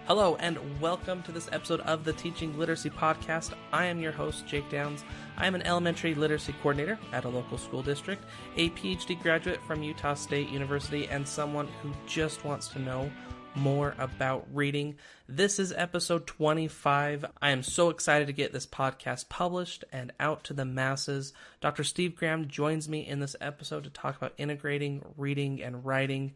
Hello and welcome to this episode of the Teaching Literacy Podcast. I am your host, Jake Downs. I am an elementary literacy coordinator at a local school district, a PhD graduate from Utah State University, and someone who just wants to know more about reading. This is episode 25. I am so excited to get this podcast published and out to the masses. Dr. Steve Graham joins me in this episode to talk about integrating reading and writing.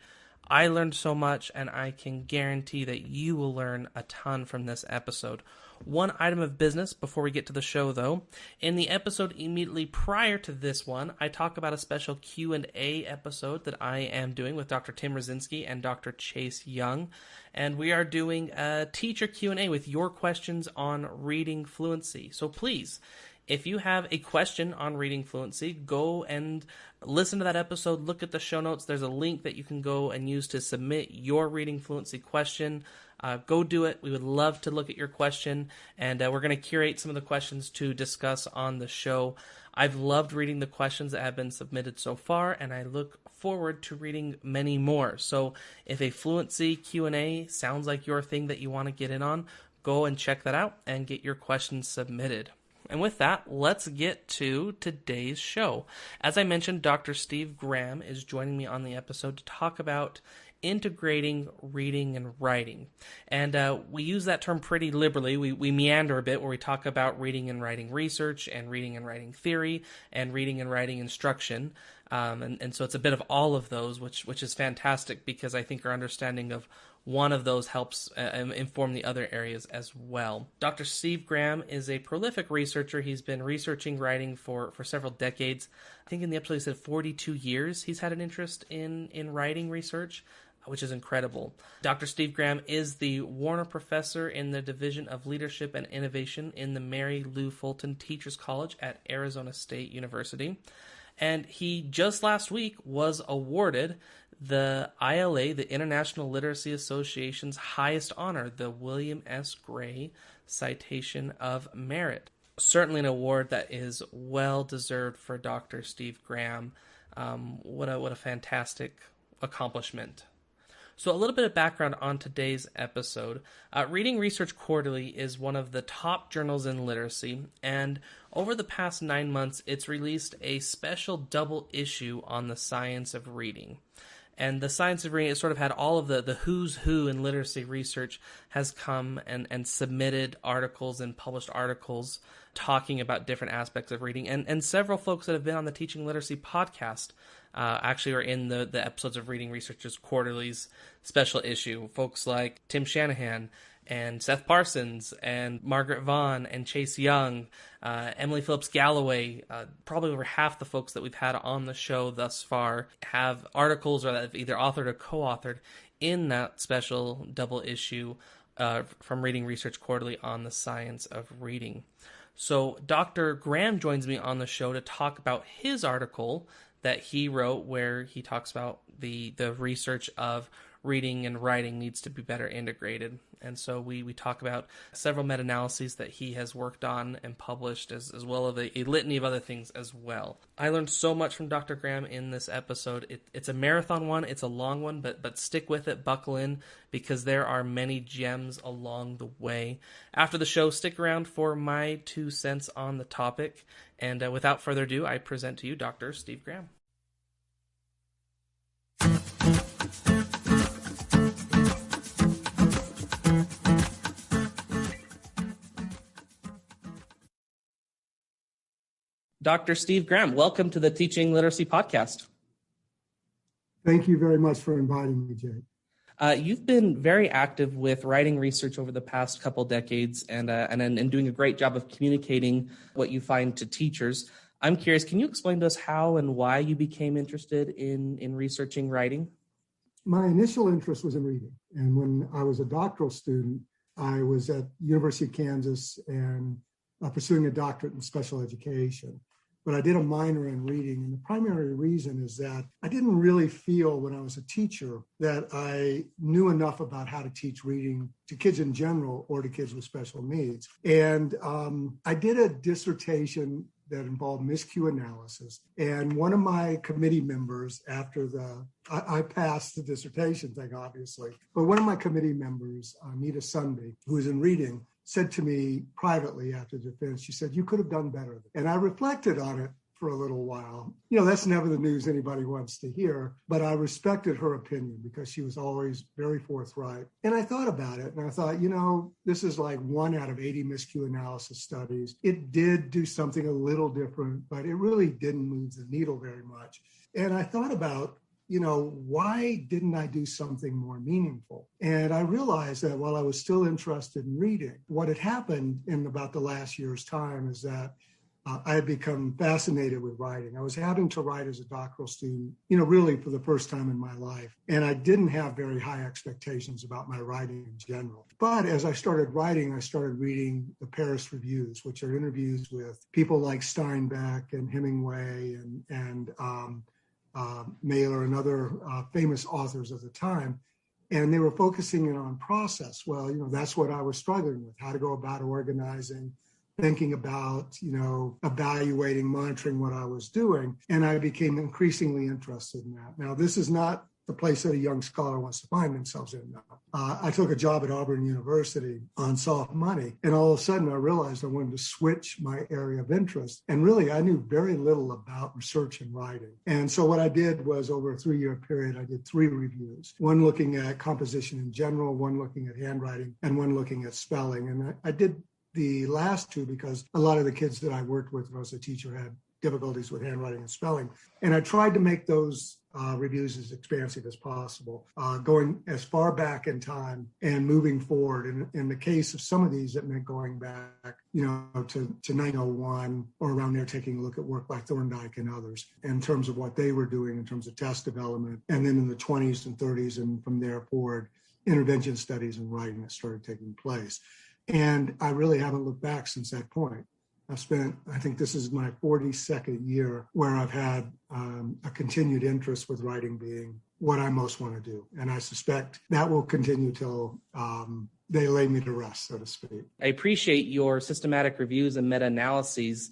I learned so much, and I can guarantee that you will learn a ton from this episode. One item of business before we get to the show, though. In the episode immediately prior to this one, I talk about a special Q&A episode that I am doing with Dr. Tim Rosinski and Dr. Chase Young. And we are doing a teacher Q&A with your questions on reading fluency. So please, if you have a question on reading fluency, go and listen to that episode, look at the show notes. There's a link that you can go and use to submit your reading fluency question. Go do it. We would love to look at your question, and we're going to curate some of the questions to discuss on the show. I've loved reading the questions that have been submitted so far, and I look forward to reading many more. So if a fluency Q&A sounds like your thing that you want to get in on, go and check that out and get your questions submitted. And with that, let's get to today's show. As I mentioned, Dr. Steve Graham is joining me on the episode to talk about integrating reading and writing. And we use that term pretty liberally. We meander a bit where we talk about reading and writing research and reading and writing theory and reading and writing instruction. And so it's a bit of all of those, which is fantastic because I think our understanding of one of those helps inform the other areas as well. Dr. Steve Graham is a prolific researcher. He's been researching writing for several decades. I think in the episode he said 42 years he's had an interest in writing research, which is incredible. Dr. Steve Graham is the Warner Professor in the Division of Leadership and Innovation in the Mary Lou Fulton Teachers College at Arizona State University. And he just last week was awarded the ILA, the International Literacy Association's highest honor, the William S. Gray Citation of Merit. Certainly an award that is well deserved for Dr. Steve Graham. What a fantastic accomplishment. So a little bit of background on today's episode. Reading Research Quarterly is one of the top journals in literacy, and over the past 9 months, it's released a special double issue on the science of reading. And the science of reading has sort of had all of the who's who in literacy research has come and submitted articles and published articles talking about different aspects of reading. And several folks that have been on the Teaching Literacy podcast actually are in the episodes of Reading Research's Quarterly's special issue. Folks like Tim Shanahan and Seth Parsons and Margaret Vaughn and Chase Young, Emily Phillips Galloway, probably over half the folks that we've had on the show thus far have articles or that have either authored or co-authored in that special double issue from Reading Research Quarterly on the science of reading. So Dr. Graham joins me on the show to talk about his article that he wrote where he talks about the research of reading and writing needs to be better integrated. And so we talk about several meta-analyses that he has worked on and published, as well as a litany of other things as well. I learned so much from Dr. Graham in this episode. It's a marathon one, it's a long one, but stick with it, buckle in, because there are many gems along the way. After the show, stick around for my 2 cents on the topic. And without further ado, I present to you Dr. Steve Graham. Dr. Steve Graham, welcome to the Teaching Literacy Podcast. Thank you very much for inviting me, Jake. You've been very active with writing research over the past couple decades and doing a great job of communicating what you find to teachers. I'm curious, can you explain to us how and why you became interested in researching writing? My initial interest was in reading. And when I was a doctoral student, I was at University of Kansas and pursuing a doctorate in special education. But I did a minor in reading. And the primary reason is that I didn't really feel when I was a teacher that I knew enough about how to teach reading to kids in general or to kids with special needs. And I did a dissertation that involved miscue analysis. And one of my committee members, after I passed the dissertation thing, obviously, but one of my committee members, Anita Sunby, who was in reading, said to me privately after the defense, she said, "You could have done better." And I reflected on it for a little while. That's never the news anybody wants to hear, but I respected her opinion because she was always very forthright. And I thought about it and I thought, this is like 1 out of 80 miscue analysis studies. It did do something a little different, but it really didn't move the needle very much. And I thought about, why didn't I do something more meaningful? And I realized that while I was still interested in reading, what had happened in about the last year's time is that I had become fascinated with writing. I was having to write as a doctoral student, really for the first time in my life. And I didn't have very high expectations about my writing in general. But as I started writing, I started reading the Paris Reviews, which are interviews with people like Steinbeck and Hemingway and Mailer and other famous authors of the time. And they were focusing in on process. Well, that's what I was struggling with, how to go about organizing, thinking about, evaluating, monitoring what I was doing. And I became increasingly interested in that. Now, this is not the place that a young scholar wants to find themselves in now. I took a job at Auburn University on soft money. And all of a sudden, I realized I wanted to switch my area of interest. And really, I knew very little about research and writing. And so what I did was, over a 3-year period, I did 3 reviews, one looking at composition in general, one looking at handwriting, and one looking at spelling. And I did the last 2 because a lot of the kids that I worked with when I was a teacher had difficulties with handwriting and spelling. And I tried to make those reviews as expansive as possible, going as far back in time and moving forward. And in the case of some of these, it meant going back, to 901 or around there, taking a look at work by Thorndike and others in terms of what they were doing in terms of test development. And then in the 20s and 30s and from there forward, intervention studies and writing that started taking place. And I really haven't looked back since that point. I think this is my 42nd year where I've had a continued interest with writing being what I most want to do. And I suspect that will continue till they lay me to rest, so to speak. I appreciate your systematic reviews and meta-analyses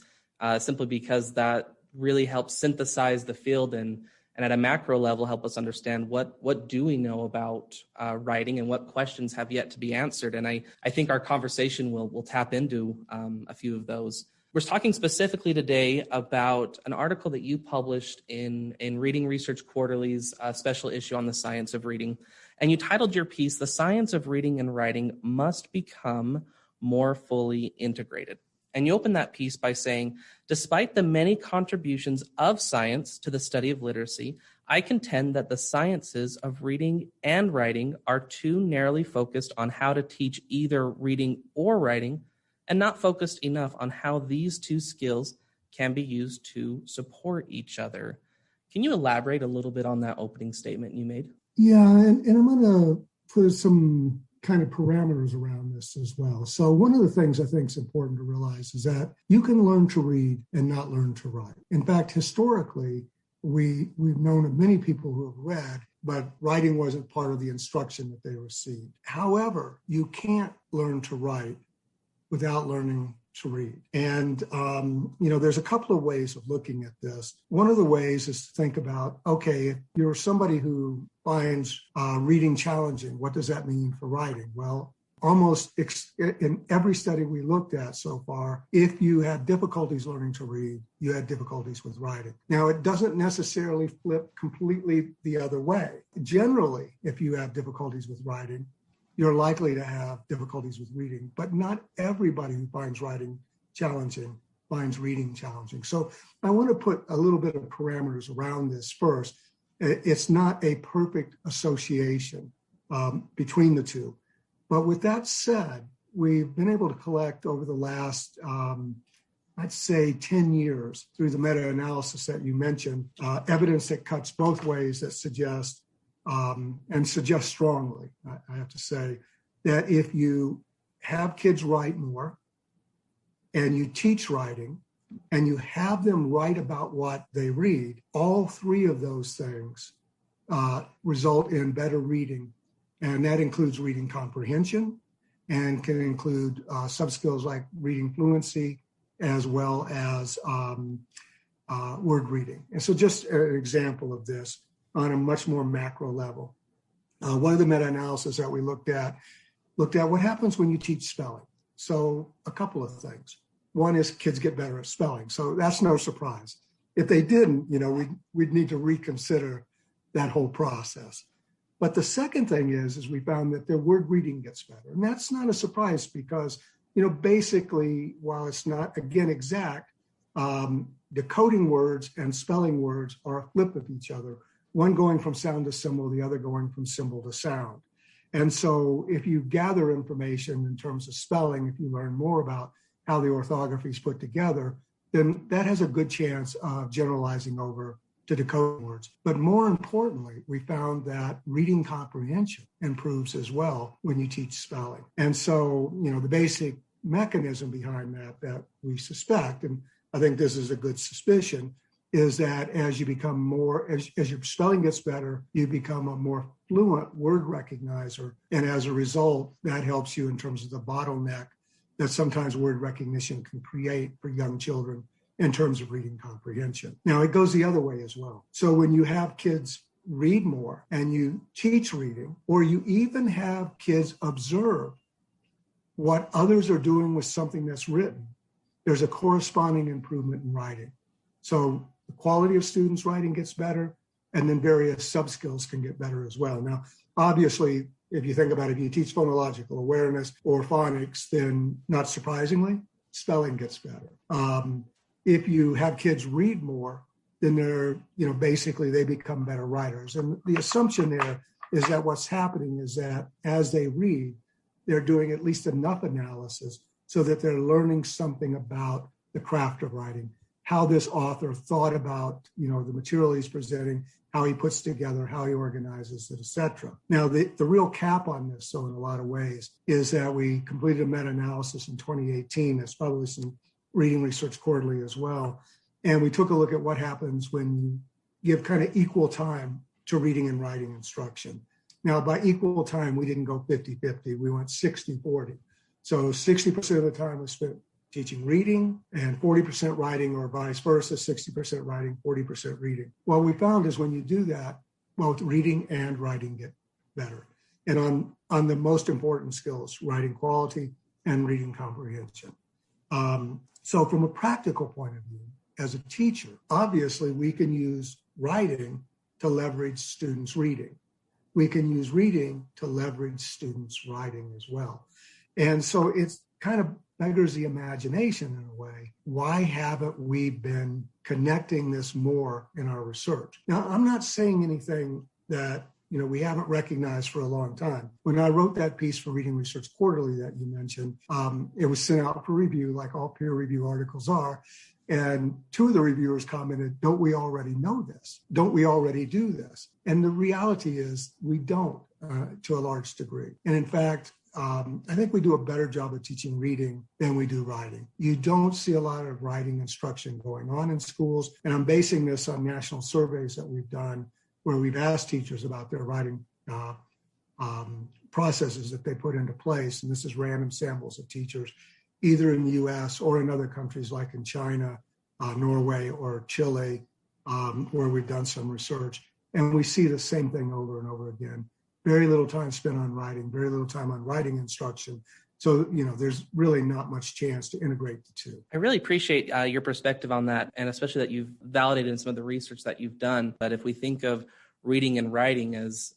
simply because that really helps synthesize the field and at a macro level help us understand what do we know about writing and what questions have yet to be answered. And I think our conversation will tap into a few of those. We're talking specifically today about an article that you published in Reading Research Quarterly's special issue on the science of reading. And you titled your piece, "The Science of Reading and Writing Must Become More Fully Integrated." And you open that piece by saying, "Despite the many contributions of science to the study of literacy, I contend that the sciences of reading and writing are too narrowly focused on how to teach either reading or writing, and not focused enough on how these 2 skills can be used to support each other." Can you elaborate a little bit on that opening statement you made? Yeah, and I'm going to put some kind of parameters around this as well. So one of the things I think is important to realize is that you can learn to read and not learn to write. In fact, historically, we've known of many people who have read, but writing wasn't part of the instruction that they received. However, you can't learn to write without learning to read. And, there's a couple of ways of looking at this. One of the ways is to think about, okay, if you're somebody who finds reading challenging, what does that mean for writing? Well, almost in every study we looked at so far, if you had difficulties learning to read, you had difficulties with writing. Now, it doesn't necessarily flip completely the other way. Generally, if you have difficulties with writing, you're likely to have difficulties with reading, but not everybody who finds writing challenging finds reading challenging. So I want to put a little bit of parameters around this first. It's not a perfect association between the 2. But with that said, we've been able to collect over the last, I'd say 10 years through the meta-analysis that you mentioned, evidence that cuts both ways that suggest and suggest strongly, I have to say, that if you have kids write more and you teach writing and you have them write about what they read, all 3 of those things result in better reading. And that includes reading comprehension and can include sub-skills like reading fluency as well as word reading. And so just an example of this on a much more macro level. One of the meta-analysis that we looked at what happens when you teach spelling. So a couple of things. One is kids get better at spelling. So that's no surprise. If they didn't, we'd need to reconsider that whole process. But the second thing is we found that their word reading gets better. And that's not a surprise because, basically, while it's not, again, exact, decoding words and spelling words are a flip of each other, one going from sound to symbol, the other going from symbol to sound. And so if you gather information in terms of spelling, if you learn more about how the orthography is put together, then that has a good chance of generalizing over to decoding words. But more importantly, we found that reading comprehension improves as well when you teach spelling. And so, the basic mechanism behind that we suspect, and I think this is a good suspicion, is that as you become more, as your spelling gets better, you become a more fluent word recognizer. And as a result, that helps you in terms of the bottleneck that sometimes word recognition can create for young children in terms of reading comprehension. Now, it goes the other way as well. So when you have kids read more and you teach reading, or you even have kids observe what others are doing with something that's written, there's a corresponding improvement in writing. So the quality of students' writing gets better, and then various sub-skills can get better as well. Now, obviously, if you think about it, if you teach phonological awareness or phonics, then not surprisingly, spelling gets better. If you have kids read more, then they're, basically they become better writers. And the assumption there is that what's happening is that as they read, they're doing at least enough analysis so that they're learning something about the craft of writing, how this author thought about, the material he's presenting, how he puts together, how he organizes it, et cetera. Now, the real cap on this, so in a lot of ways, is that we completed a meta-analysis in 2018 that's published in Reading Research Quarterly as well. And we took a look at what happens when you give kind of equal time to reading and writing instruction. Now, by equal time, we didn't go 50-50, we went 60-40. So 60% of the time was spent teaching reading and 40% writing, or vice versa, 60% writing, 40% reading. What we found is when you do that, both reading and writing get better. And on the most important skills, writing quality and reading comprehension. So from a practical point of view, as a teacher, obviously we can use writing to leverage students' reading. We can use reading to leverage students' writing as well. And so it's kind of beggars the imagination in a way. Why haven't we been connecting this more in our research? Now, I'm not saying anything that we haven't recognized for a long time. When I wrote that piece for Reading Research Quarterly that you mentioned, it was sent out for review, like all peer review articles are. And two of the reviewers commented, "Don't we already know this? Don't we already do this?" And the reality is we don't to a large degree. And in fact, I think we do a better job of teaching reading than we do writing. You don't see a lot of writing instruction going on in schools. And I'm basing this on national surveys that we've done where we've asked teachers about their writing processes that they put into place. And this is random samples of teachers, either in the US or in other countries like in China, Norway, or Chile, where we've done some research. And we see the same thing over and over again. Very little time spent on writing, very little time on writing instruction. So, there's really not much chance to integrate the two. I really appreciate your perspective on that, and especially that you've validated in some of the research that you've done. But if we think of reading and writing as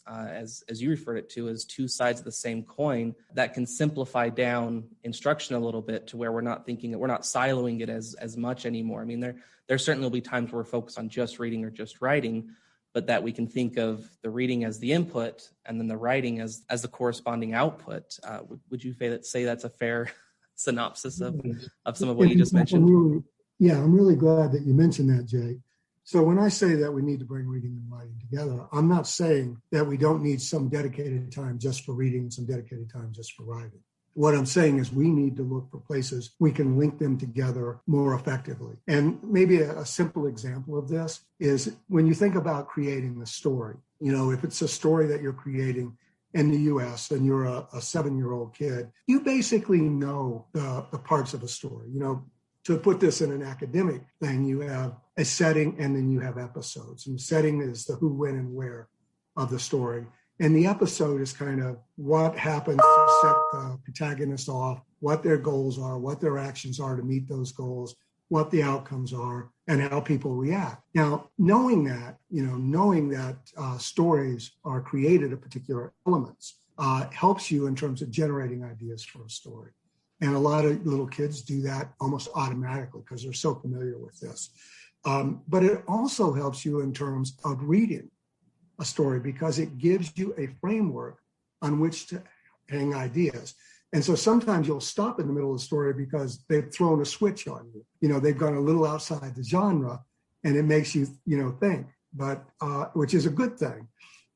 you referred it to, as two sides of the same coin, that can simplify down instruction a little bit to where we're not siloing it as much anymore. I mean, there certainly will be times where we're focused on just reading or just writing, but that we can think of the reading as the input and then the writing as the corresponding output. Would you say that's a fair synopsis of some of what you just mentioned? I'm really glad that you mentioned that, Jake. So when I say that we need to bring reading and writing together, I'm not saying that we don't need some dedicated time just for reading and some dedicated time just for writing. What I'm saying is we need to look for places we can link them together more effectively. And maybe a simple example of this is when you think about creating a story, if it's a story that you're creating in the US and you're a 7-year-old kid, you basically know the parts of a story. To put this in an academic thing, you have a setting and then you have episodes. And the setting is the who, when, and where of the story. And the episode is kind of what happens to set the protagonist off, what their goals are, what their actions are to meet those goals, what the outcomes are, and how people react. Now, knowing that stories are created at particular elements helps you in terms of generating ideas for a story. And a lot of little kids do that almost automatically because they're so familiar with this. But it also helps you in terms of reading a story because it gives you a framework on which to hang ideas. And so sometimes you'll stop in the middle of the story because they've thrown a switch on you. You know, they've gone a little outside the genre and it makes you, think, but which is a good thing.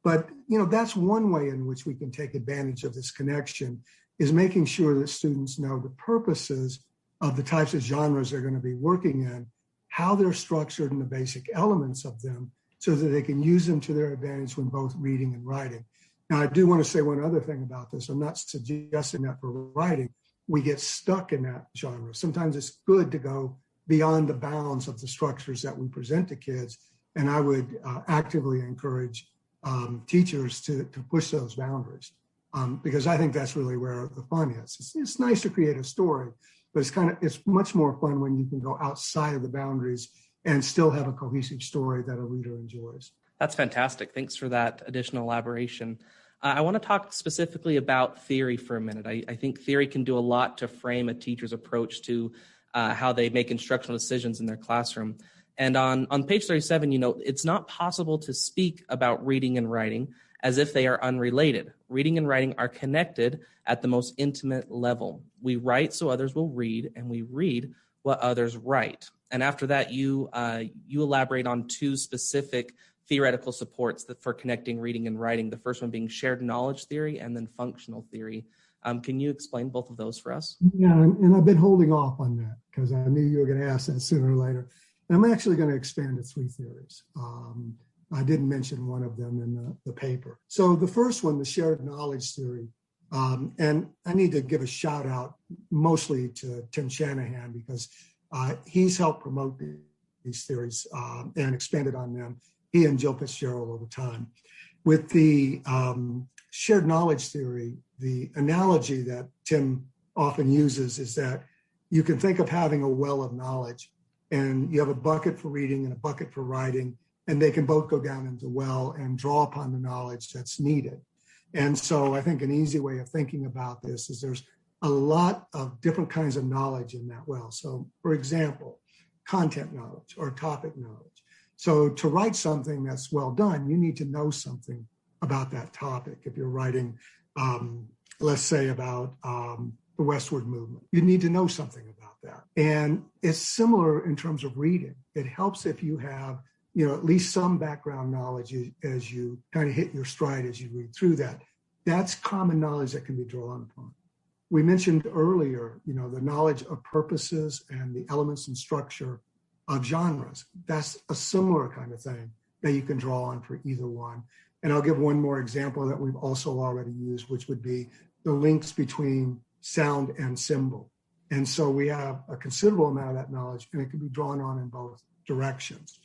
But, that's one way in which we can take advantage of this connection is making sure that students know the purposes of the types of genres they're going to be working in, how they're structured and the basic elements of them so that they can use them to their advantage when both reading and writing. Now, I do want to say one other thing about this. I'm not suggesting that for writing, we get stuck in that genre. Sometimes it's good to go beyond the bounds of the structures that we present to kids. And I would actively encourage teachers to push those boundaries because I think that's really where the fun is. It's nice to create a story, but it's much more fun when you can go outside of the boundaries and still have a cohesive story that a reader enjoys. That's fantastic. Thanks for that additional elaboration. I want to talk specifically about theory for a minute. I think theory can do a lot to frame a teacher's approach to how they make instructional decisions in their classroom. And on page 37, it's not possible to speak about reading and writing as if they are unrelated. Reading and writing are connected at the most intimate level. We write so others will read, and we read what others write. And after that, you elaborate on two specific theoretical supports for connecting reading and writing, the first one being shared knowledge theory and then functional theory. Can you explain both of those for us? Yeah, and I've been holding off on that because I knew you were going to ask that sooner or later. And I'm actually going to expand to three theories. I didn't mention one of them in the paper. So the first one, the shared knowledge theory, and I need to give a shout out mostly to Tim Shanahan because he's helped promote these theories and expanded on them. He and Jill Fitzgerald over time. With the shared knowledge theory, the analogy that Tim often uses is that you can think of having a well of knowledge and you have a bucket for reading and a bucket for writing, and they can both go down into the well and draw upon the knowledge that's needed. And so I think an easy way of thinking about this is there's a lot of different kinds of knowledge in that well. So for example, content knowledge or topic knowledge. So to write something that's well done, you need to know something about that topic. If you're writing, let's say about the westward movement, you need to know something about that. And it's similar in terms of reading. It helps if you have, at least some background knowledge as you kind of hit your stride as you read through that. That's common knowledge that can be drawn upon. We mentioned earlier, the knowledge of purposes and the elements and structure of genres. That's a similar kind of thing that you can draw on for either one. And I'll give one more example that we've also already used, which would be the links between sound and symbol. And so we have a considerable amount of that knowledge, and it can be drawn on in both directions.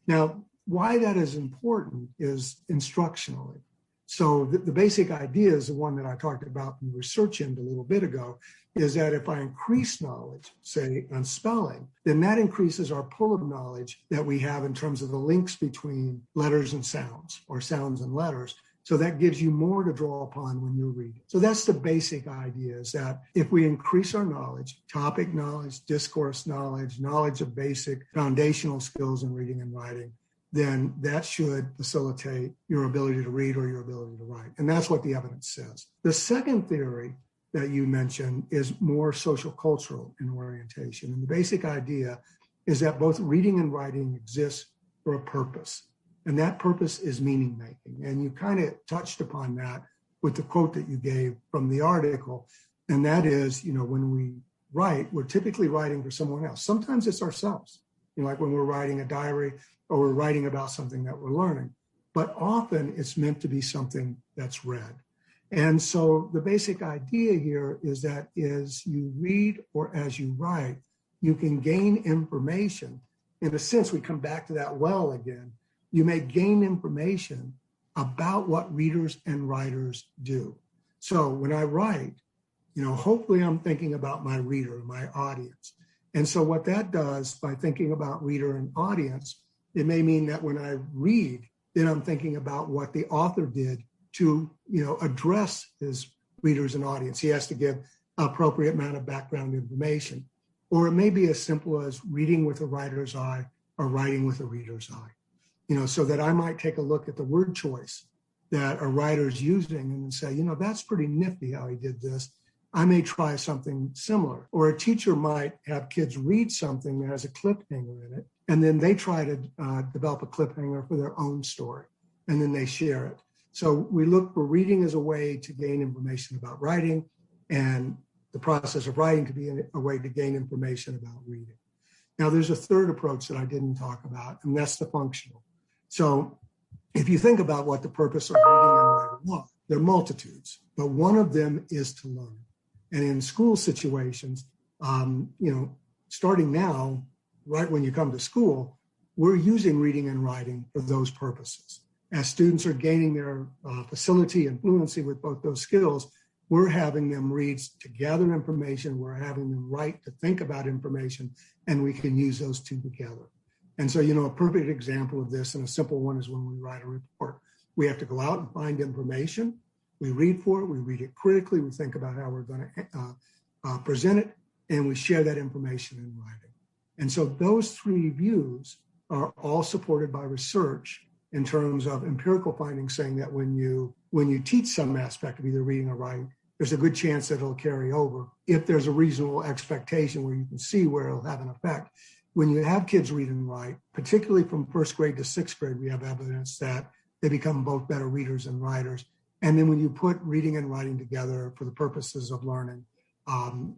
Now, why that is important is instructionally. So the basic idea is the one that I talked about in the research end a little bit ago, is that if I increase knowledge, say on spelling, then that increases our pool of knowledge that we have in terms of the links between letters and sounds or sounds and letters. So that gives you more to draw upon when you're reading. So that's the basic idea, is that if we increase our knowledge, topic knowledge, discourse knowledge, knowledge of basic foundational skills in reading and writing, then that should facilitate your ability to read or your ability to write. And that's what the evidence says. The second theory that you mentioned is more social cultural in orientation. And the basic idea is that both reading and writing exist for a purpose. And that purpose is meaning making. And you kind of touched upon that with the quote that you gave from the article. And that is, when we write, we're typically writing for someone else. Sometimes it's ourselves, like when we're writing a diary or we're writing about something that we're learning. But often it's meant to be something that's read. And so the basic idea here is that as you read or as you write, you can gain information. In a sense, we come back to that well again. You may gain information about what readers and writers do. So when I write, hopefully I'm thinking about my reader, my audience. And so what that does by thinking about reader and audience, it may mean that when I read, then I'm thinking about what the author did to, address his readers and audience. He has to give appropriate amount of background information. Or it may be as simple as reading with a writer's eye or writing with a reader's eye, so that I might take a look at the word choice that a writer's using and say, that's pretty nifty how he did this. I may try something similar. Or a teacher might have kids read something that has a cliffhanger in it, and then they try to develop a cliffhanger for their own story, and then they share it. So we look for reading as a way to gain information about writing, and the process of writing to be a way to gain information about reading. Now, there's a third approach that I didn't talk about, and that's the functional. So if you think about what the purpose of reading and writing are, there are multitudes, but one of them is to learn. And in school situations, starting now, right when you come to school, we're using reading and writing for those purposes. As students are gaining their facility and fluency with both those skills, we're having them read to gather information, we're having them write to think about information, and we can use those two together. And so, a perfect example of this, and a simple one, is when we write a report. We have to go out and find information. We read for it, we read it critically, we think about how we're going to present it, and we share that information in writing. And so those three views are all supported by research in terms of empirical findings saying that when you teach some aspect of either reading or writing, there's a good chance that it'll carry over if there's a reasonable expectation where you can see where it'll have an effect. When you have kids read and write, particularly from first grade to sixth grade, we have evidence that they become both better readers and writers. And then when you put reading and writing together for the purposes of learning,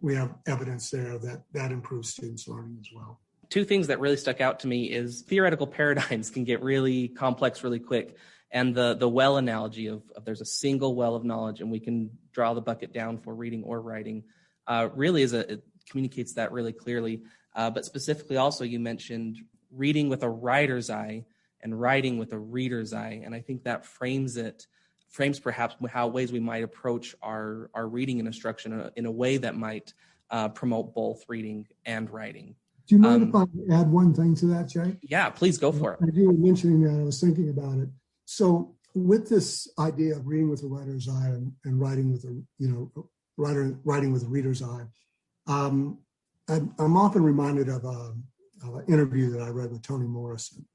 we have evidence there that improves students' learning as well. Two things that really stuck out to me is theoretical paradigms can get really complex really quick. And the well analogy of there's a single well of knowledge and we can draw the bucket down for reading or writing really it communicates that really clearly. But specifically also you mentioned reading with a writer's eye and writing with a reader's eye. And I think that frames perhaps how ways we might approach our reading and instruction in a way that might promote both reading and writing. Do you mind if I add one thing to that, Jay? Yeah, please go for it. As you were mentioning that, I was thinking about it. So with this idea of reading with a writer's eye and writing with writing with a reader's eye, I'm often reminded of an interview that I read with Toni Morrison.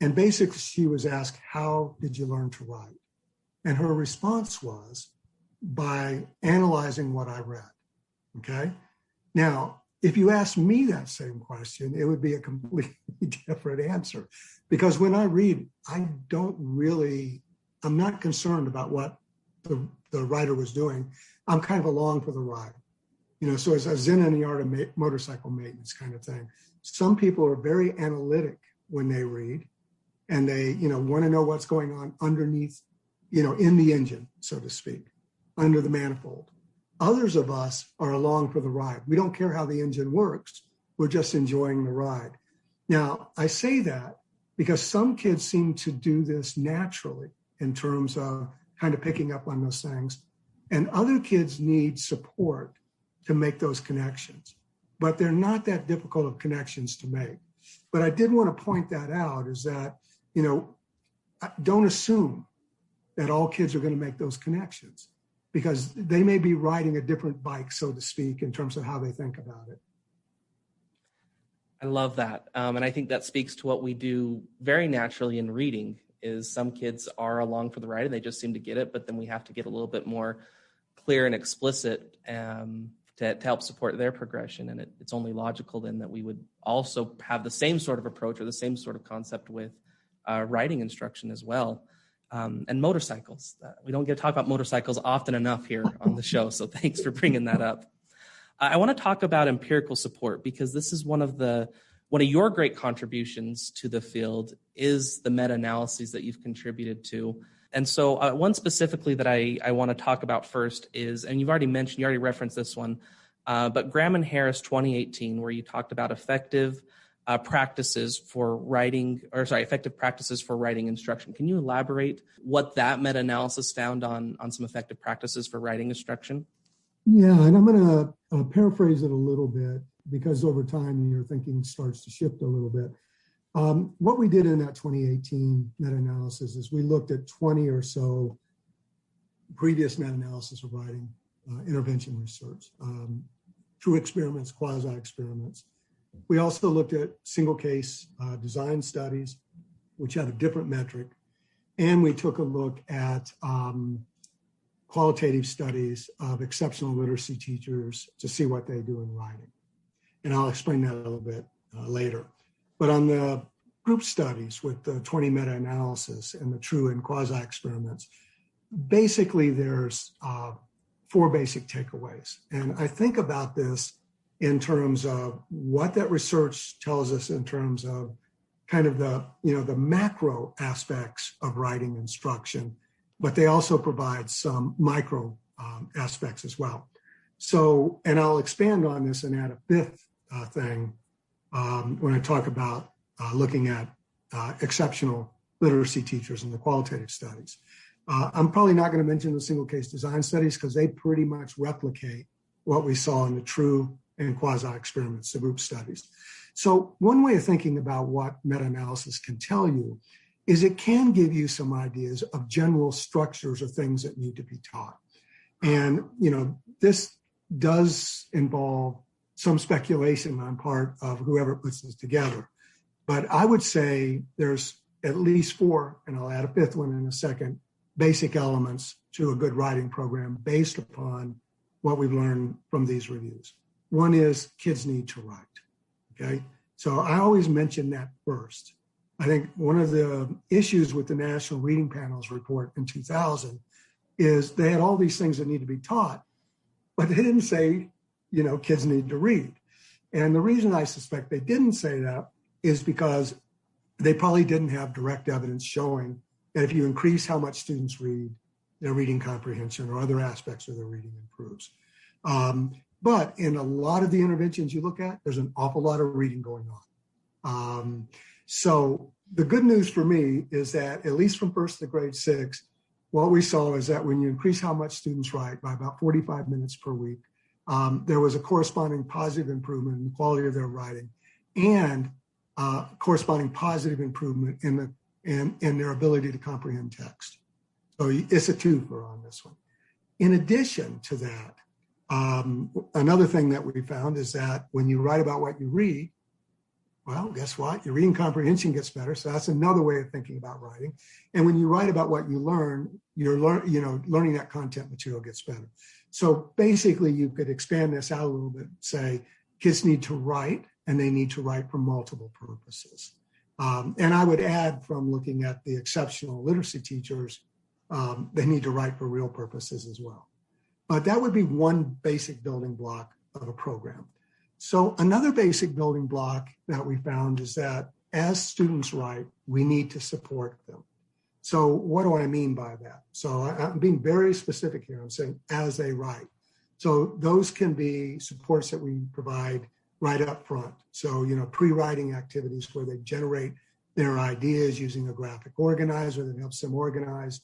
And basically she was asked, how did you learn to write? And her response was, by analyzing what I read, okay? Now, if you ask me that same question, it would be a completely different answer. Because when I read, I'm not concerned about what the writer was doing. I'm kind of along for the ride. So it's a Zen in the art of motorcycle maintenance kind of thing. Some people are very analytic when they read, and they, want to know what's going on underneath, in the engine, so to speak, under the manifold. Others of us are along for the ride. We don't care how the engine works. We're just enjoying the ride. Now, I say that because some kids seem to do this naturally in terms of kind of picking up on those things. And other kids need support to make those connections. But they're not that difficult of connections to make. But I did want to point that out is that, don't assume that all kids are going to make those connections, because they may be riding a different bike, so to speak, in terms of how they think about it. I love that. And I think that speaks to what we do very naturally in reading is some kids are along for the ride and they just seem to get it, but then we have to get a little bit more clear and explicit to help support their progression. And it's only logical then that we would also have the same sort of approach or the same sort of concept with writing instruction as well. And motorcycles. We don't get to talk about motorcycles often enough here on the show, so thanks for bringing that up. I want to talk about empirical support because this is one of your great contributions to the field is the meta-analyses that you've contributed to. And so one specifically that I want to talk about first is, and you already referenced this one, but Graham and Harris 2018, where you talked about effective practices for writing instruction. Can you elaborate what that meta-analysis found on some effective practices for writing instruction? Yeah, and I'm going to paraphrase it a little bit because over time your thinking starts to shift a little bit. What we did in that 2018 meta-analysis is we looked at 20 or so previous meta-analysis of writing intervention research, true experiments, quasi-experiments. We also looked at single case design studies, which had a different metric. And we took a look at qualitative studies of exceptional literacy teachers to see what they do in writing. And I'll explain that a little bit later. But on the group studies with the 20 meta-analysis and the true and quasi-experiments, basically there's 4 basic takeaways. And I think about this in terms of what that research tells us in terms of kind of the macro aspects of writing instruction, but they also provide some micro aspects as well. So, and I'll expand on this and add a 5th thing when I talk about looking at exceptional literacy teachers and the qualitative studies. I'm probably not going to mention the single case design studies because they pretty much replicate what we saw in the true and quasi-experiments, the group studies. So one way of thinking about what meta-analysis can tell you is it can give you some ideas of general structures or things that need to be taught. And, this does involve some speculation on part of whoever puts this together. But I would say there's at least 4, and I'll add a 5th one in a second, basic elements to a good writing program based upon what we've learned from these reviews. One is kids need to write, okay? So I always mention that first. I think one of the issues with the National Reading Panel's report in 2000 is they had all these things that need to be taught, but they didn't say, kids need to read. And the reason I suspect they didn't say that is because they probably didn't have direct evidence showing that if you increase how much students read, their reading comprehension or other aspects of their reading improves. But in a lot of the interventions you look at, there's an awful lot of reading going on. So the good news for me is that at least from 1st to grade 6, what we saw is that when you increase how much students write by about 45 minutes per week, there was a corresponding positive improvement in the quality of their writing and corresponding positive improvement in their ability to comprehend text. So it's a twofer on this one. In addition to that, another thing that we found is that when you write about what you read, well, guess what? Your reading comprehension gets better. So that's another way of thinking about writing. And when you write about what you learn, learning that content material gets better. So basically, you could expand this out a little bit, say kids need to write, and they need to write for multiple purposes. And I would add from looking at the exceptional literacy teachers, they need to write for real purposes as well. But that would be one basic building block of a program. So another basic building block that we found is that as students write, we need to support them. So what do I mean by that? So I'm being very specific here. I'm saying as they write. So those can be supports that we provide right up front. So, pre-writing activities where they generate their ideas using a graphic organizer that helps them organize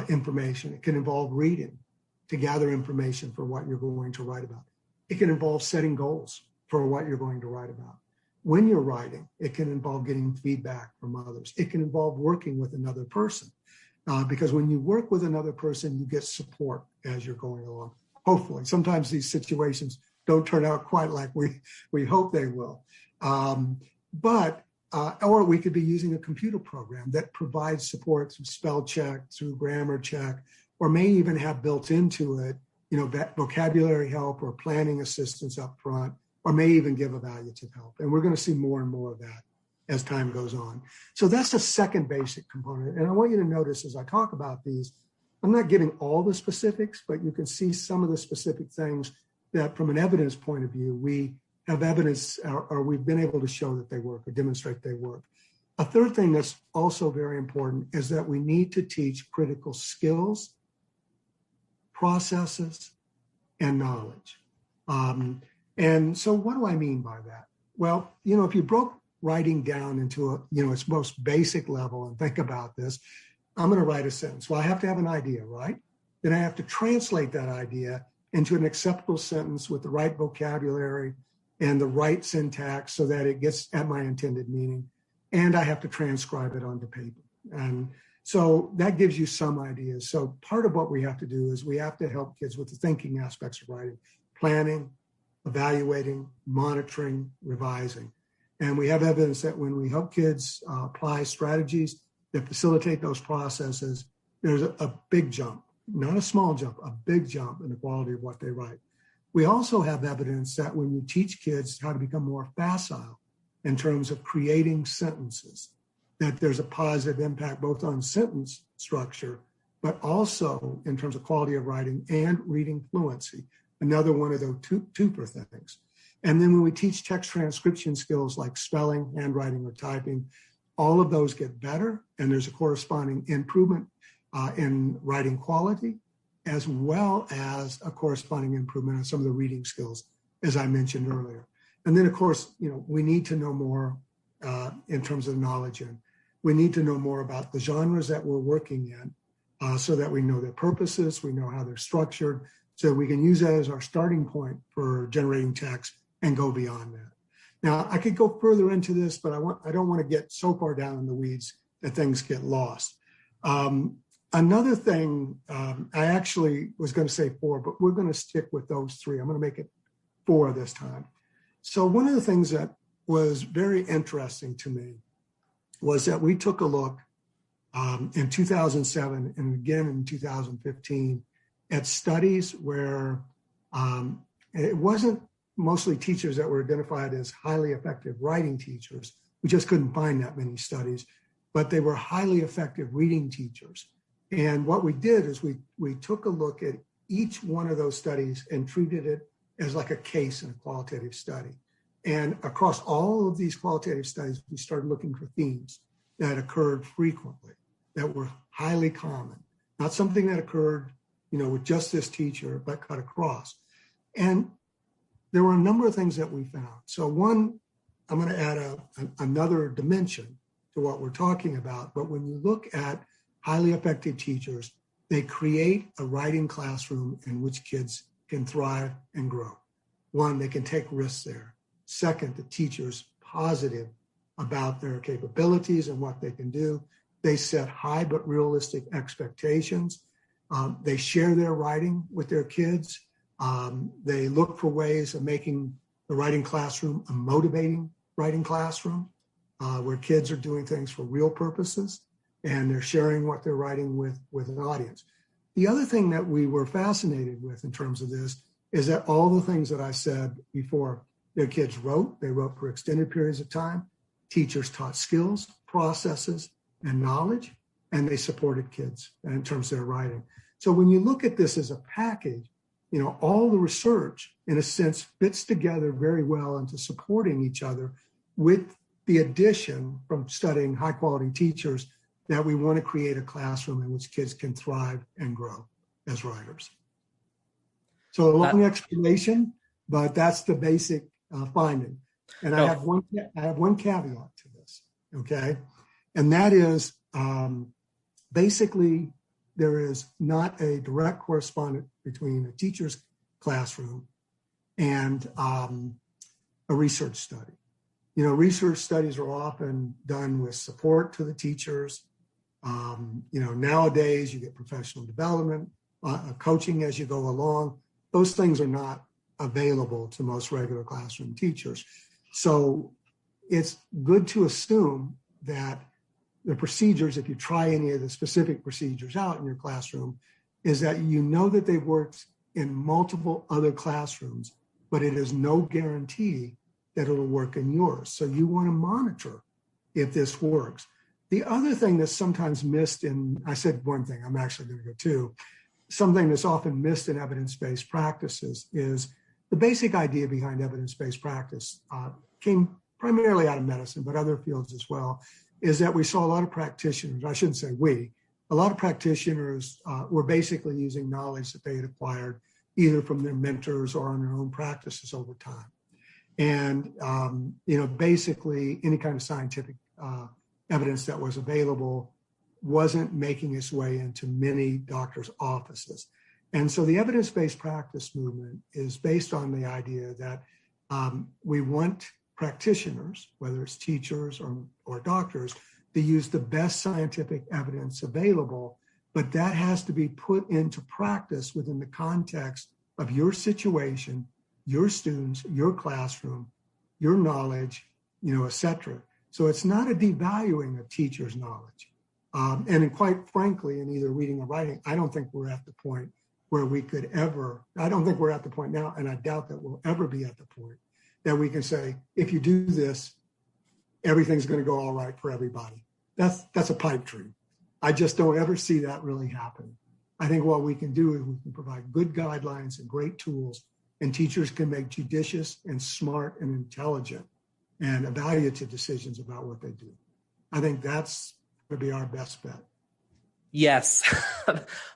information. It can involve reading to gather information for what you're going to write about. It can involve setting goals for what you're going to write about. When you're writing, it can involve getting feedback from others. It can involve working with another person because when you work with another person, you get support as you're going along. Hopefully, sometimes these situations don't turn out quite like we hope they will. Or we could be using a computer program that provides support through spell check, through grammar check, or may even have built into it, vocabulary help or planning assistance up front, or may even give evaluative help. And we're going to see more and more of that as time goes on. So that's the second basic component. And I want you to notice as I talk about these, I'm not giving all the specifics, but you can see some of the specific things that from an evidence point of view, we have evidence or we've been able to show that they work or demonstrate they work. A third thing that's also very important is that we need to teach critical skills, processes, and knowledge. And so what do I mean by that? Well, if you broke writing down into its most basic level and think about this, I'm going to write a sentence. Well, I have to have an idea, right? Then I have to translate that idea into an acceptable sentence with the right vocabulary and the right syntax so that it gets at my intended meaning. And I have to transcribe it onto paper. And so that gives you some ideas. So part of what we have to do is we have to help kids with the thinking aspects of writing, planning, evaluating, monitoring, revising. And we have evidence that when we help kids apply strategies that facilitate those processes, there's a big jump, not a small jump, a big jump in the quality of what they write. We also have evidence that when you teach kids how to become more facile in terms of creating sentences, that there's a positive impact both on sentence structure, but also in terms of quality of writing and reading fluency, another one of those twofer things. And then when we teach text transcription skills like spelling, handwriting, or typing, all of those get better, and there's a corresponding improvement in writing quality, as well as a corresponding improvement in some of the reading skills, as I mentioned earlier. And then, of course, we need to know more in terms of knowledge, and we need to know more about the genres that we're working in so that we know their purposes, we know how they're structured, so we can use that as our starting point for generating text and go beyond that. Now, I could go further into this, but I don't want to get so far down in the weeds that things get lost. Another thing, I actually was going to say 4, but we're going to stick with those 3. I'm going to make it 4 this time. So one of the things that was very interesting to me was that we took a look in 2007 and again in 2015 at studies where it wasn't mostly teachers that were identified as highly effective writing teachers. We just couldn't find that many studies, but they were highly effective reading teachers. And what we did is we took a look at each one of those studies and treated it as like a case in a qualitative study. And across all of these qualitative studies, we started looking for themes that occurred frequently, that were highly common, not something that occurred, with just this teacher, but cut across. And there were a number of things that we found. So one, I'm going to add another dimension to what we're talking about. But when you look at highly effective teachers, they create a writing classroom in which kids can thrive and grow. One, they can take risks there. Second, the teacher's positive about their capabilities and what they can do. They set high but realistic expectations. They share their writing with their kids. They look for ways of making the writing classroom a motivating writing classroom where kids are doing things for real purposes and they're sharing what they're writing with an audience. The other thing that we were fascinated with in terms of this is that all the things that I said before, their kids wrote, they wrote for extended periods of time. Teachers taught skills, processes, and knowledge, and they supported kids in terms of their writing. So when you look at this as a package, all the research, in a sense, fits together very well into supporting each other with the addition from studying high-quality teachers that we want to create a classroom in which kids can thrive and grow as writers. So a long explanation, but that's the basic finding. And I have one caveat to this, okay? And that is basically there is not a direct correspondence between a teacher's classroom and a research study. Research studies are often done with support to the teachers. Nowadays you get professional development, coaching as you go along. Those things are not available to most regular classroom teachers. So it's good to assume that the procedures, if you try any of the specific procedures out in your classroom, is that that they've worked in multiple other classrooms, but it is no guarantee that it'll work in yours. So you want to monitor if this works. The other thing that's sometimes missed I said one thing, I'm actually going to go 2. Something that's often missed in evidence-based practices is the basic idea behind evidence-based practice came primarily out of medicine, but other fields as well, is that we saw a lot of practitioners, I shouldn't say we, a lot of practitioners were basically using knowledge that they had acquired either from their mentors or on their own practices over time. And, basically any kind of scientific evidence that was available wasn't making its way into many doctors' offices. And so the evidence-based practice movement is based on the idea that we want practitioners, whether it's teachers or doctors, to use the best scientific evidence available, but that has to be put into practice within the context of your situation, your students, your classroom, your knowledge, et cetera. So it's not a devaluing of teachers' knowledge. And quite frankly, in either reading or writing, I don't think we're at the point where we could ever, I don't think we're at the point now, and I doubt that we'll ever be at the point that we can say, if you do this, everything's going to go all right for everybody. That's a pipe dream. I just don't ever see that really happen. I think what we can do is we can provide good guidelines and great tools, and teachers can make judicious and smart and intelligent and evaluative decisions about what they do. I think that's going to be our best bet. Yes,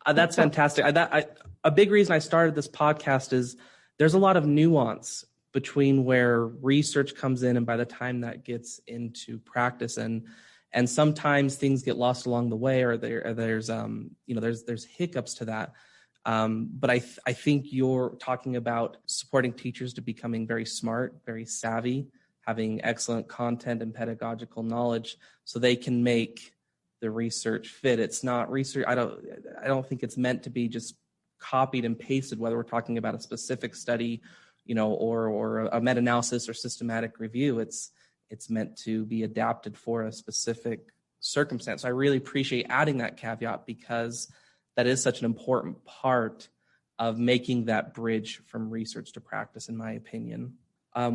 that's fantastic. A big reason I started this podcast is there's a lot of nuance between where research comes in and by the time that gets into practice, and sometimes things get lost along the way, or there's hiccups to that. But I think you're talking about supporting teachers to becoming very smart, very savvy, having excellent content and pedagogical knowledge, so they can make the research fit. It's not research. I don't think it's meant to be just copied and pasted, whether we're talking about a specific study, or a meta-analysis or systematic review. It's meant to be adapted for a specific circumstance. So I really appreciate adding that caveat, because that is such an important part of making that bridge from research to practice, in my opinion.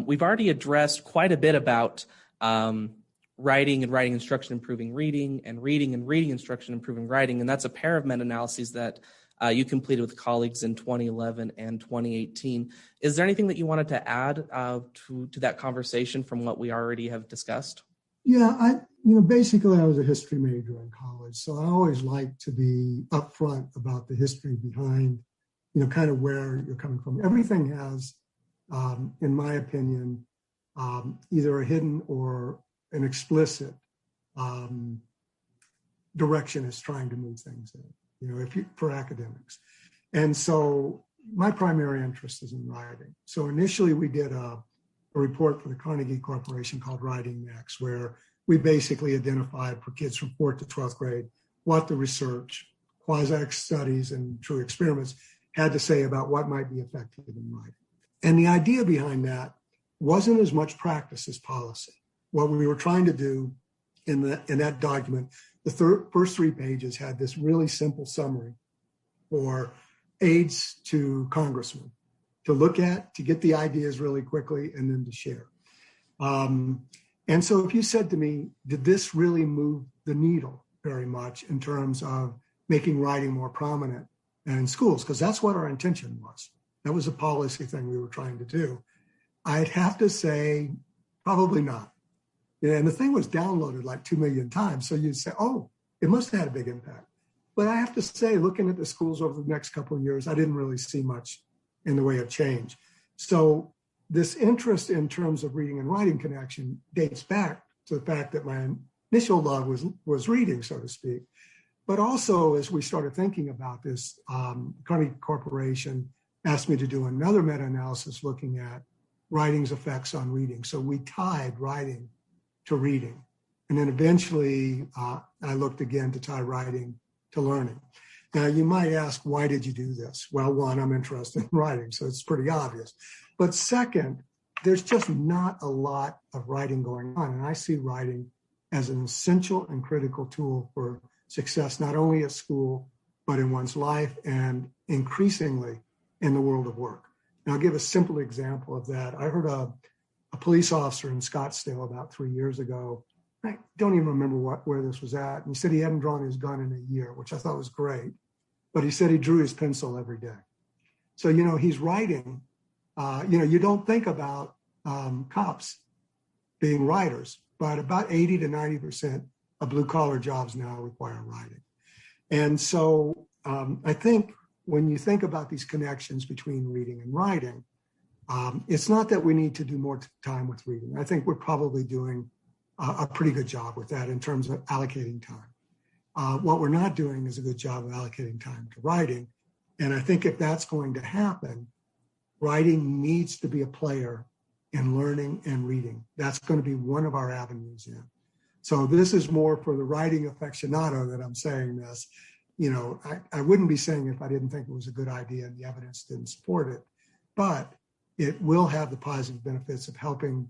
We've already addressed quite a bit about writing and writing instruction improving reading, and reading instruction improving writing, and that's a pair of meta-analyses that you completed with colleagues in 2011 and 2018. Is there anything that you wanted to add to that conversation from what we already have discussed? Yeah, basically I was a history major in college, so I always like to be upfront about the history behind, kind of where you're coming from. Everything has, in my opinion, either a hidden or an explicit direction is trying to move things in, for academics. And so my primary interest is in writing. So initially we did a report for the Carnegie Corporation called Writing Next, where we basically identified for kids from 4th to 12th grade what the research, quasi-studies, and true experiments had to say about what might be effective in writing. And the idea behind that wasn't as much practice as policy. What we were trying to do in that document, the first 3 pages had this really simple summary for aides to congressmen to look at, to get the ideas really quickly, and then to share. And so if you said to me, did this really move the needle very much in terms of making writing more prominent in schools? Because that's what our intention was. That was a policy thing we were trying to do. I'd have to say probably not. And the thing was downloaded like 2 million times. So you'd say, oh, it must have had a big impact. But I have to say, looking at the schools over the next couple of years, I didn't really see much in the way of change. So this interest in terms of reading and writing connection dates back to the fact that my initial love was reading, so to speak. But also, as we started thinking about this, Carnegie Corporation asked me to do another meta-analysis looking at writing's effects on reading. So we tied writing to reading. And then eventually I looked again to tie writing to learning. Now you might ask, why did you do this? Well, one, I'm interested in writing, so it's pretty obvious. But second, there's just not a lot of writing going on. And I see writing as an essential and critical tool for success, not only at school, but in one's life and increasingly in the world of work. And I'll give a simple example of that. I heard a police officer in Scottsdale about 3 years ago. I don't even remember where this was at. And he said he hadn't drawn his gun in a year, which I thought was great. But he said he drew his pencil every day. So, he's writing. You don't think about cops being writers, but about 80 to 90% of blue collar jobs now require writing. And so I think when you think about these connections between reading and writing, it's not that we need to do more time with reading. I think we're probably doing a pretty good job with that in terms of allocating time. What we're not doing is a good job of allocating time to writing. And I think if that's going to happen, writing needs to be a player in learning and reading. That's going to be one of our avenues in. So this is more for the writing aficionado that I'm saying this. You know, I wouldn't be saying it if I didn't think it was a good idea and the evidence didn't support it, but it will have the positive benefits of helping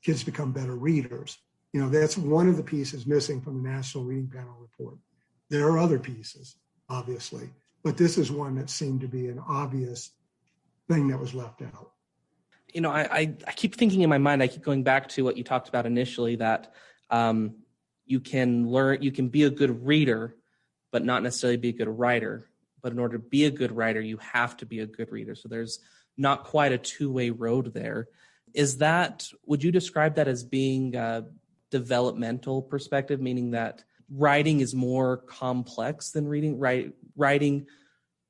kids become better readers. You know, that's one of the pieces missing from the National Reading Panel report. There are other pieces, obviously, but this is one that seemed to be an obvious thing that was left out. You know, I keep thinking in my mind, I keep going back to what you talked about initially, that you can be a good reader, but not necessarily be a good writer. But in order to be a good writer, you have to be a good reader. So there's not quite a two-way road there. Would you describe that as being a developmental perspective, meaning that writing is more complex than reading?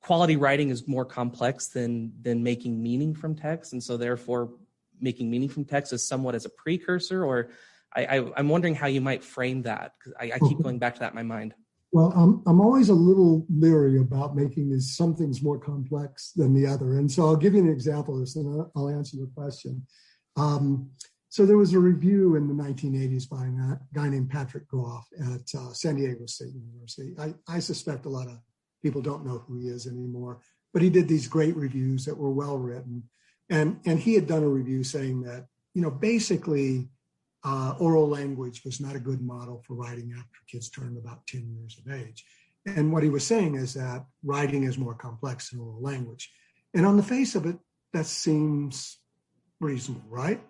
Quality writing is more complex than making meaning from text, and so therefore making meaning from text is somewhat as a precursor, or I'm wondering how you might frame that, because I keep going back to that in my mind. Well, I'm always a little leery about making some things more complex than the other. And so I'll give you an example of this and I'll answer the question. So there was a review in the 1980s by a guy named Patrick Groff at San Diego State University. I suspect a lot of people don't know who he is anymore, but he did these great reviews that were well written. And he had done a review saying that, you know, basically, oral language was not a good model for writing after kids turned about 10 years of age. And what he was saying is that writing is more complex than oral language. And on the face of it, that seems reasonable, right?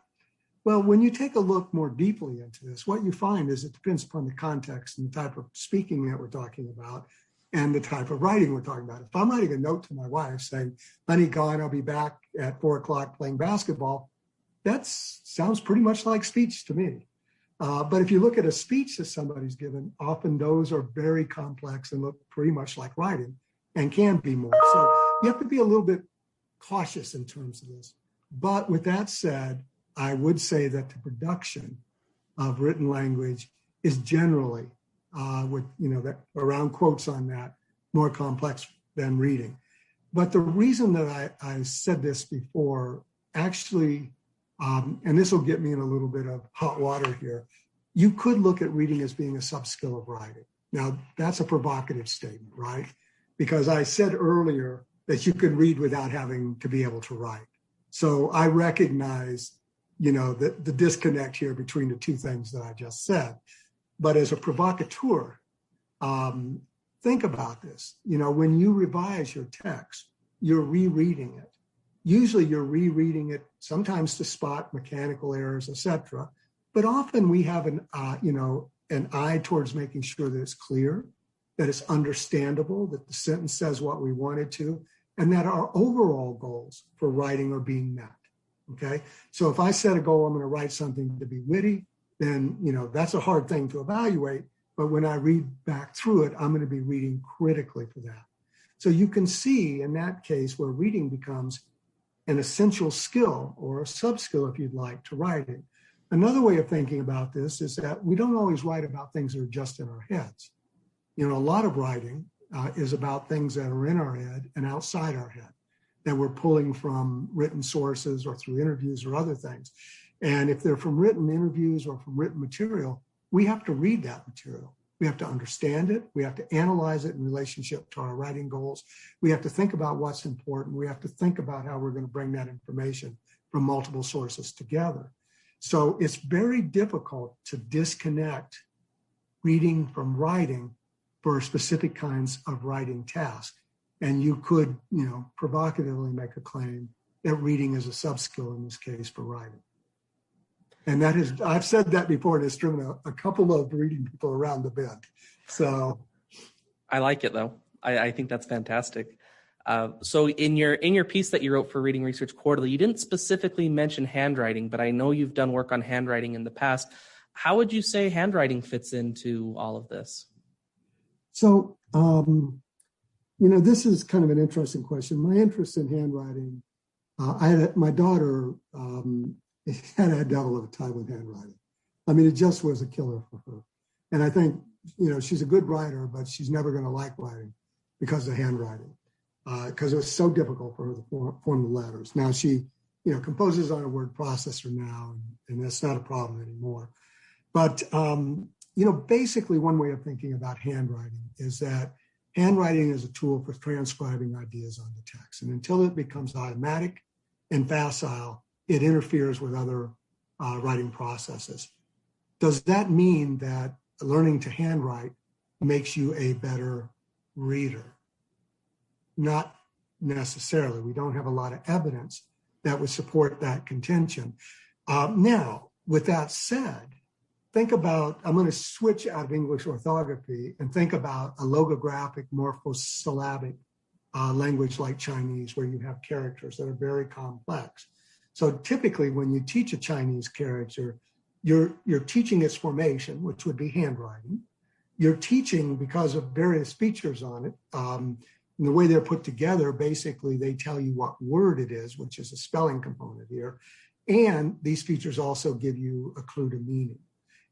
Well, when you take a look more deeply into this, what you find is it depends upon the context and the type of speaking that we're talking about and the type of writing we're talking about. If I'm writing a note to my wife saying, honey, gone, I'll be back at 4:00 playing basketball, that sounds pretty much like speech to me. But if you look at a speech that somebody's given, often those are very complex and look pretty much like writing and can be more. So you have to be a little bit cautious in terms of this. But with that said, I would say that the production of written language is generally, with, you know, that around quotes on that, more complex than reading. But the reason that I said this before, actually, and this will get me in a little bit of hot water here, you could look at reading as being a sub-skill of writing. Now, that's a provocative statement, right? Because I said earlier that you can read without having to be able to write. So I recognize, you know, the disconnect here between the two things that I just said. But as a provocateur, think about this. You know, when you revise your text, you're rereading it. Usually you're rereading it sometimes to spot mechanical errors, etc. But often we have an eye towards making sure that it's clear, that it's understandable, that the sentence says what we want it to, and that our overall goals for writing are being met. Okay. So if I set a goal, I'm going to write something to be witty, then, you know, that's a hard thing to evaluate. But when I read back through it, I'm going to be reading critically for that. So you can see in that case where reading becomes an essential skill or a sub-skill, if you'd like, to writing. Another way of thinking about this is that we don't always write about things that are just in our heads. You know, a lot of writing is about things that are in our head and outside our head, that we're pulling from written sources or through interviews or other things. And if they're from written interviews or from written material, we have to read that material. We have to understand it. We have to analyze it in relationship to our writing goals. We have to think about what's important. We have to think about how we're going to bring that information from multiple sources together. So it's very difficult to disconnect reading from writing for specific kinds of writing tasks. And you could, you know, provocatively make a claim that reading is a sub-skill in this case for writing. And that is, I've said that before, and it's driven a couple of reading people around the bend. So I like it, though. I think that's fantastic. So in your piece that you wrote for Reading Research Quarterly, you didn't specifically mention handwriting, but I know you've done work on handwriting in the past. How would you say handwriting fits into all of this? So This is kind of an interesting question. My interest in handwriting, my daughter had a devil of a time with handwriting. I mean, it just was a killer for her. And I think, she's a good writer, but she's never going to like writing because of handwriting, because it was so difficult for her to form the letters. Now she, composes on a word processor now, and that's not a problem anymore. But, basically one way of thinking about handwriting is that handwriting is a tool for transcribing ideas onto text. And until it becomes automatic and facile, it interferes with other writing processes. Does that mean that learning to handwrite makes you a better reader? Not necessarily. We don't have a lot of evidence that would support that contention. Now, with that said, think about, I'm going to switch out of English orthography and think about a logographic morphosyllabic language like Chinese, where you have characters that are very complex. So typically when you teach a Chinese character, you're teaching its formation, which would be handwriting. You're teaching, because of various features on it, and the way they're put together, basically they tell you what word it is, which is a spelling component here. And these features also give you a clue to meaning.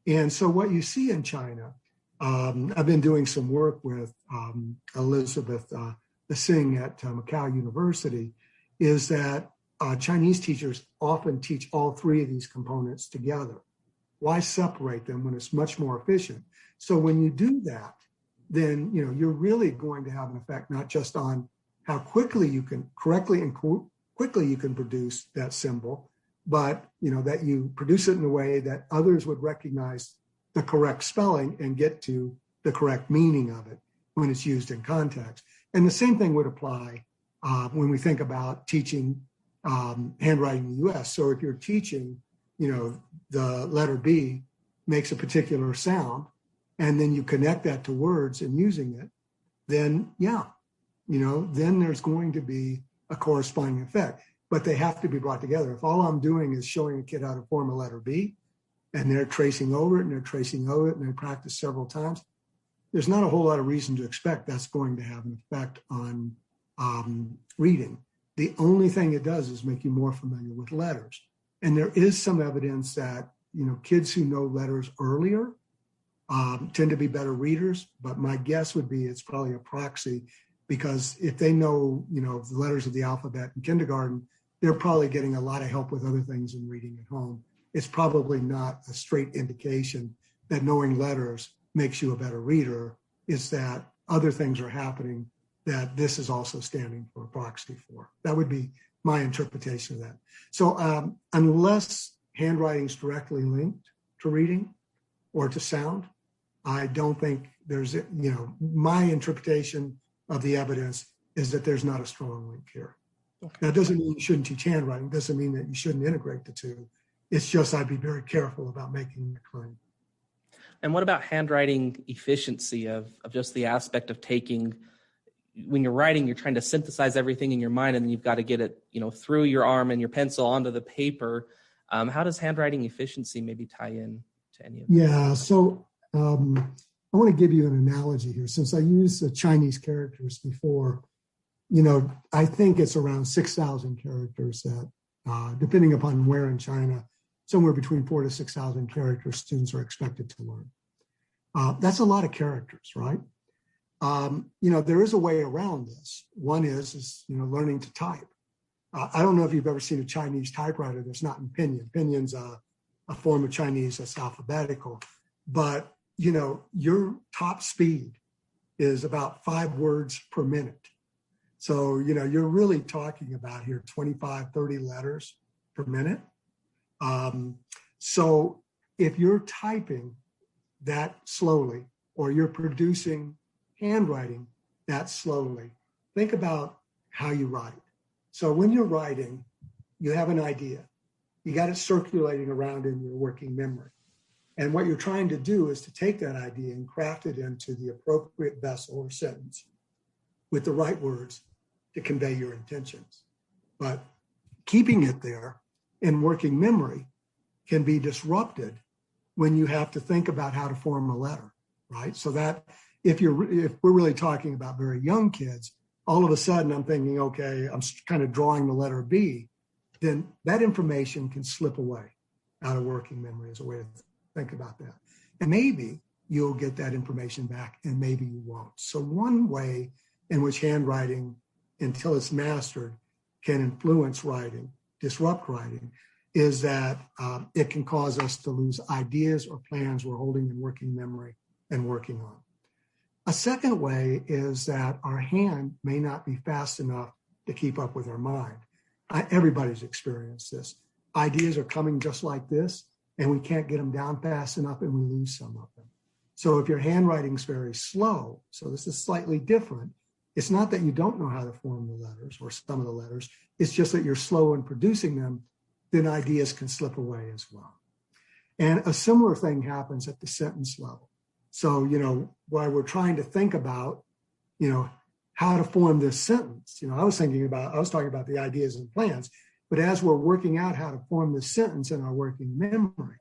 And so what you see in China, I've been doing some work with Elizabeth Singh at Macau University, is that Chinese teachers often teach all three of these components together. Why separate them when it's much more efficient? So when you do that, then you're really going to have an effect not just on how quickly you can quickly you can produce that symbol, but that you produce it in a way that others would recognize the correct spelling and get to the correct meaning of it when it's used in context. And the same thing would apply when we think about teaching handwriting in the US. So if you're teaching, the letter B makes a particular sound, and then you connect that to words and using it, then then there's going to be a corresponding effect. But they have to be brought together. If all I'm doing is showing a kid how to form a letter B, and they're tracing over it, and they're tracing over it, and they practice several times, there's not a whole lot of reason to expect that's going to have an effect on reading. The only thing it does is make you more familiar with letters. And there is some evidence that, kids who know letters earlier tend to be better readers. But my guess would be it's probably a proxy, because if they know, the letters of the alphabet in kindergarten, they're probably getting a lot of help with other things in reading at home. It's probably not a straight indication that knowing letters makes you a better reader. It's that other things are happening that this is also standing for a proxy for. That would be my interpretation of that. So unless handwriting is directly linked to reading or to sound, I don't think there's, my interpretation of the evidence is that there's not a strong link here. Okay. That doesn't mean you shouldn't teach handwriting. Doesn't mean that you shouldn't integrate the two. It's just I'd be very careful about making the claim. And what about handwriting efficiency of just the aspect of taking, when you're writing, you're trying to synthesize everything in your mind, and then you've got to get it, through your arm and your pencil onto the paper. How does handwriting efficiency maybe tie in to any of that? Yeah, so I want to give you an analogy here. Since I used Chinese characters before, I think it's around 6,000 characters that, depending upon where in China, somewhere between 4,000 to 6,000 characters students are expected to learn. That's a lot of characters, right? There is a way around this. One is learning to type. I don't know if you've ever seen a Chinese typewriter that's not in pinyin. Pinyin's a form of Chinese that's alphabetical, but your top speed is about 5 words per minute. So, you're really talking about here 25, 30 letters per minute. So if you're typing that slowly, or you're producing handwriting that slowly, think about how you write. So when you're writing, you have an idea. You got it circulating around in your working memory. And what you're trying to do is to take that idea and craft it into the appropriate vessel or sentence with the right words to convey your intentions. But keeping it there in working memory can be disrupted when you have to think about how to form a letter, right? So that if we're really talking about very young kids, all of a sudden I'm thinking, okay, I'm kind of drawing the letter B, then that information can slip away out of working memory as a way to think about that. And maybe you'll get that information back and maybe you won't. So one way in which handwriting, until it's mastered, can influence writing, disrupt writing, is that it can cause us to lose ideas or plans we're holding in working memory and working on. A second way is that our hand may not be fast enough to keep up with our mind. Everybody's experienced this. Ideas are coming just like this, and we can't get them down fast enough, and we lose some of them. So if your handwriting's very slow, so this is slightly different, it's not that you don't know how to form the letters or some of the letters, it's just that you're slow in producing them, then ideas can slip away as well. And a similar thing happens at the sentence level. So, while we're trying to think about, how to form this sentence, I was talking about the ideas and plans, but as we're working out how to form this sentence in our working memory,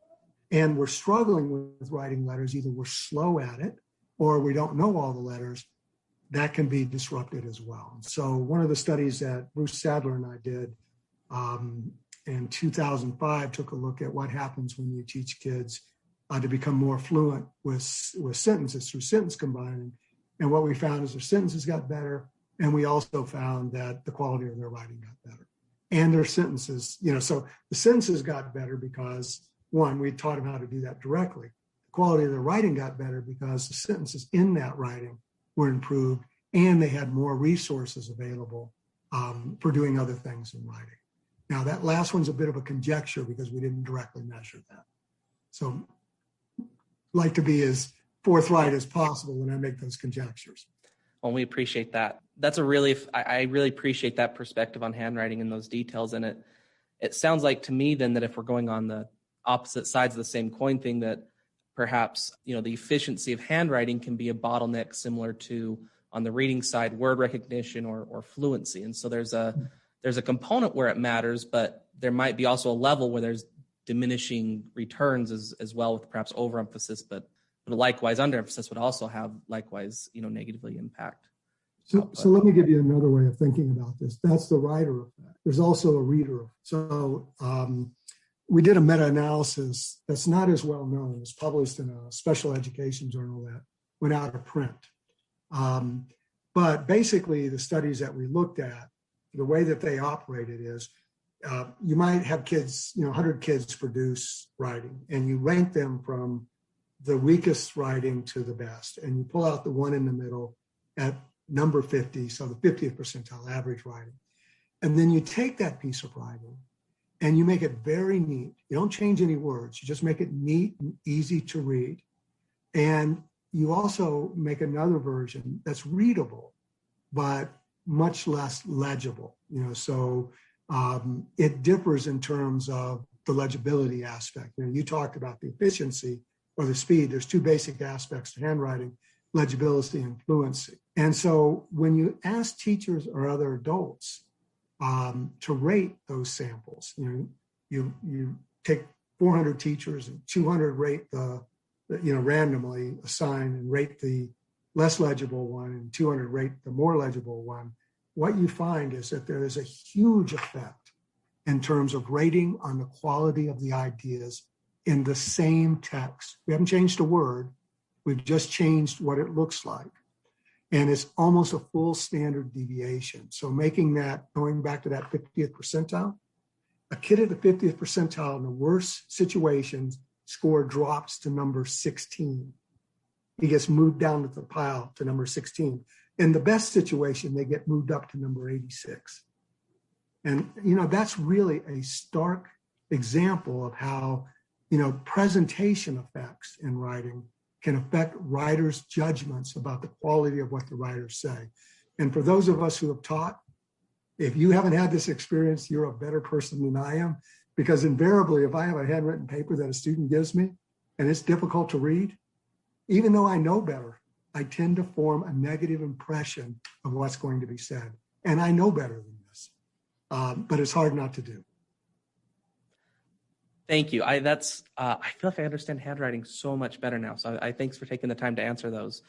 and we're struggling with writing letters, either we're slow at it or we don't know all the letters, that can be disrupted as well. So one of the studies that Bruce Sadler and I did in 2005 took a look at what happens when you teach kids to become more fluent with sentences through sentence combining. And what we found is their sentences got better, and we also found that the quality of their writing got better. And their sentences, so the sentences got better because, one, we taught them how to do that directly. The quality of their writing got better because the sentences in that writing were improved, and they had more resources available for doing other things in writing. Now, that last one's a bit of a conjecture because we didn't directly measure that. So like to be as forthright as possible when I make those conjectures. Well, we appreciate that. I really appreciate that perspective on handwriting and those details. And it sounds like to me then that if we're going on the opposite sides of the same coin thing, that perhaps, the efficiency of handwriting can be a bottleneck similar to on the reading side, word recognition or fluency. And so there's a component where it matters, but there might be also a level where there's diminishing returns as well, with perhaps overemphasis, but likewise underemphasis would also have negatively impact. So let me give you another way of thinking about this. That's the writer effect. There's also a reader. So we did a meta-analysis that's not as well known. It was published in a special education journal that went out of print. But basically the studies that we looked at, the way that they operated is you might have kids, 100 kids produce writing, and you rank them from the weakest writing to the best, and you pull out the one in the middle at number 50, so the 50th percentile average writing. And then you take that piece of writing and you make it very neat. You don't change any words, you just make it neat and easy to read. And you also make another version that's readable, but much less legible. So it differs in terms of the legibility aspect. You talked about the efficiency or the speed. There's two basic aspects to handwriting: legibility and fluency. And so when you ask teachers or other adults to rate those samples, you take 400 teachers and 200 rate randomly assign and rate the less legible one, and 200 rate the more legible one. What you find is that there is a huge effect in terms of rating on the quality of the ideas in the same text. We haven't changed a word. We've just changed what it looks like. And it's almost a full standard deviation. So making that, going back to that 50th percentile, a kid at the 50th percentile in the worst situations score drops to number 16. He gets moved down to the pile to number 16. In the best situation, they get moved up to number 86. And, that's really a stark example of how, presentation effects in writing can affect writers' judgments about the quality of what the writers say. And for those of us who have taught, if you haven't had this experience, you're a better person than I am, because invariably, if I have a handwritten paper that a student gives me and it's difficult to read, even though I know better, I tend to form a negative impression of what's going to be said. And I know better than this, but it's hard not to do. Thank you. I feel like I understand handwriting so much better now. So thanks for taking the time to answer those.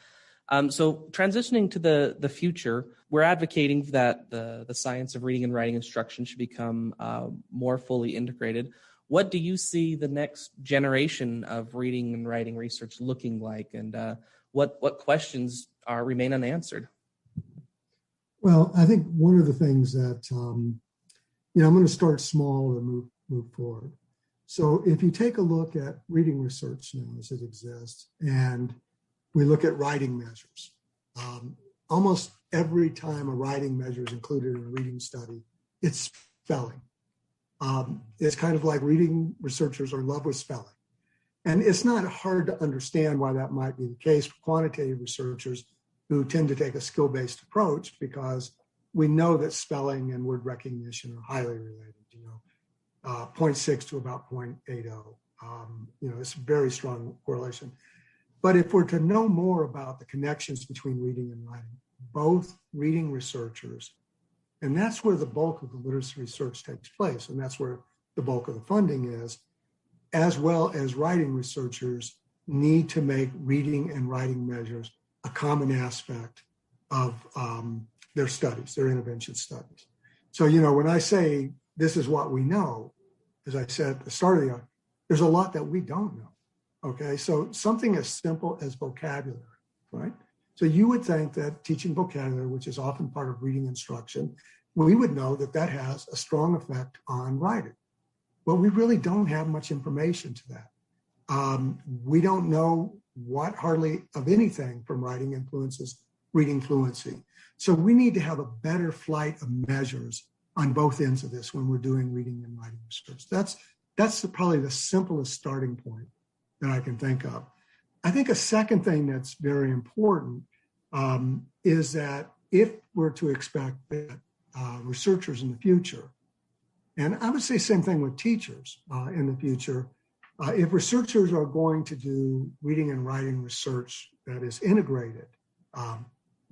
So transitioning to the future, we're advocating that the science of reading and writing instruction should become more fully integrated. What do you see the next generation of reading and writing research looking like, and what questions remain unanswered? Well, I think one of the things that, I'm going to start small and move forward. So if you take a look at reading research now as it exists, and we look at writing measures, almost every time a writing measure is included in a reading study, it's spelling. It's kind of like reading researchers are in love with spelling. And it's not hard to understand why that might be the case for quantitative researchers who tend to take a skill-based approach, because we know that spelling and word recognition are highly related, 0.6 to about 0.80. It's a very strong correlation. But if we're to know more about the connections between reading and writing, both reading researchers, and that's where the bulk of the literacy research takes place, and that's where the bulk of the funding is, as well as writing researchers need to make reading and writing measures a common aspect of their studies, their intervention studies. So, when I say this is what we know, as I said at the start of the article, there's a lot that we don't know. Okay, so something as simple as vocabulary, right? So you would think that teaching vocabulary, which is often part of reading instruction, we would know that that has a strong effect on writing. But we really don't have much information to that. We don't know what hardly of anything from writing influences reading fluency. So we need to have a better flight of measures on both ends of this when we're doing reading and writing research. That's probably the simplest starting point that I can think of. I think a second thing that's very important is that if we're to expect that researchers in the future, and I would say same thing with teachers in the future, if researchers are going to do reading and writing research that is integrated,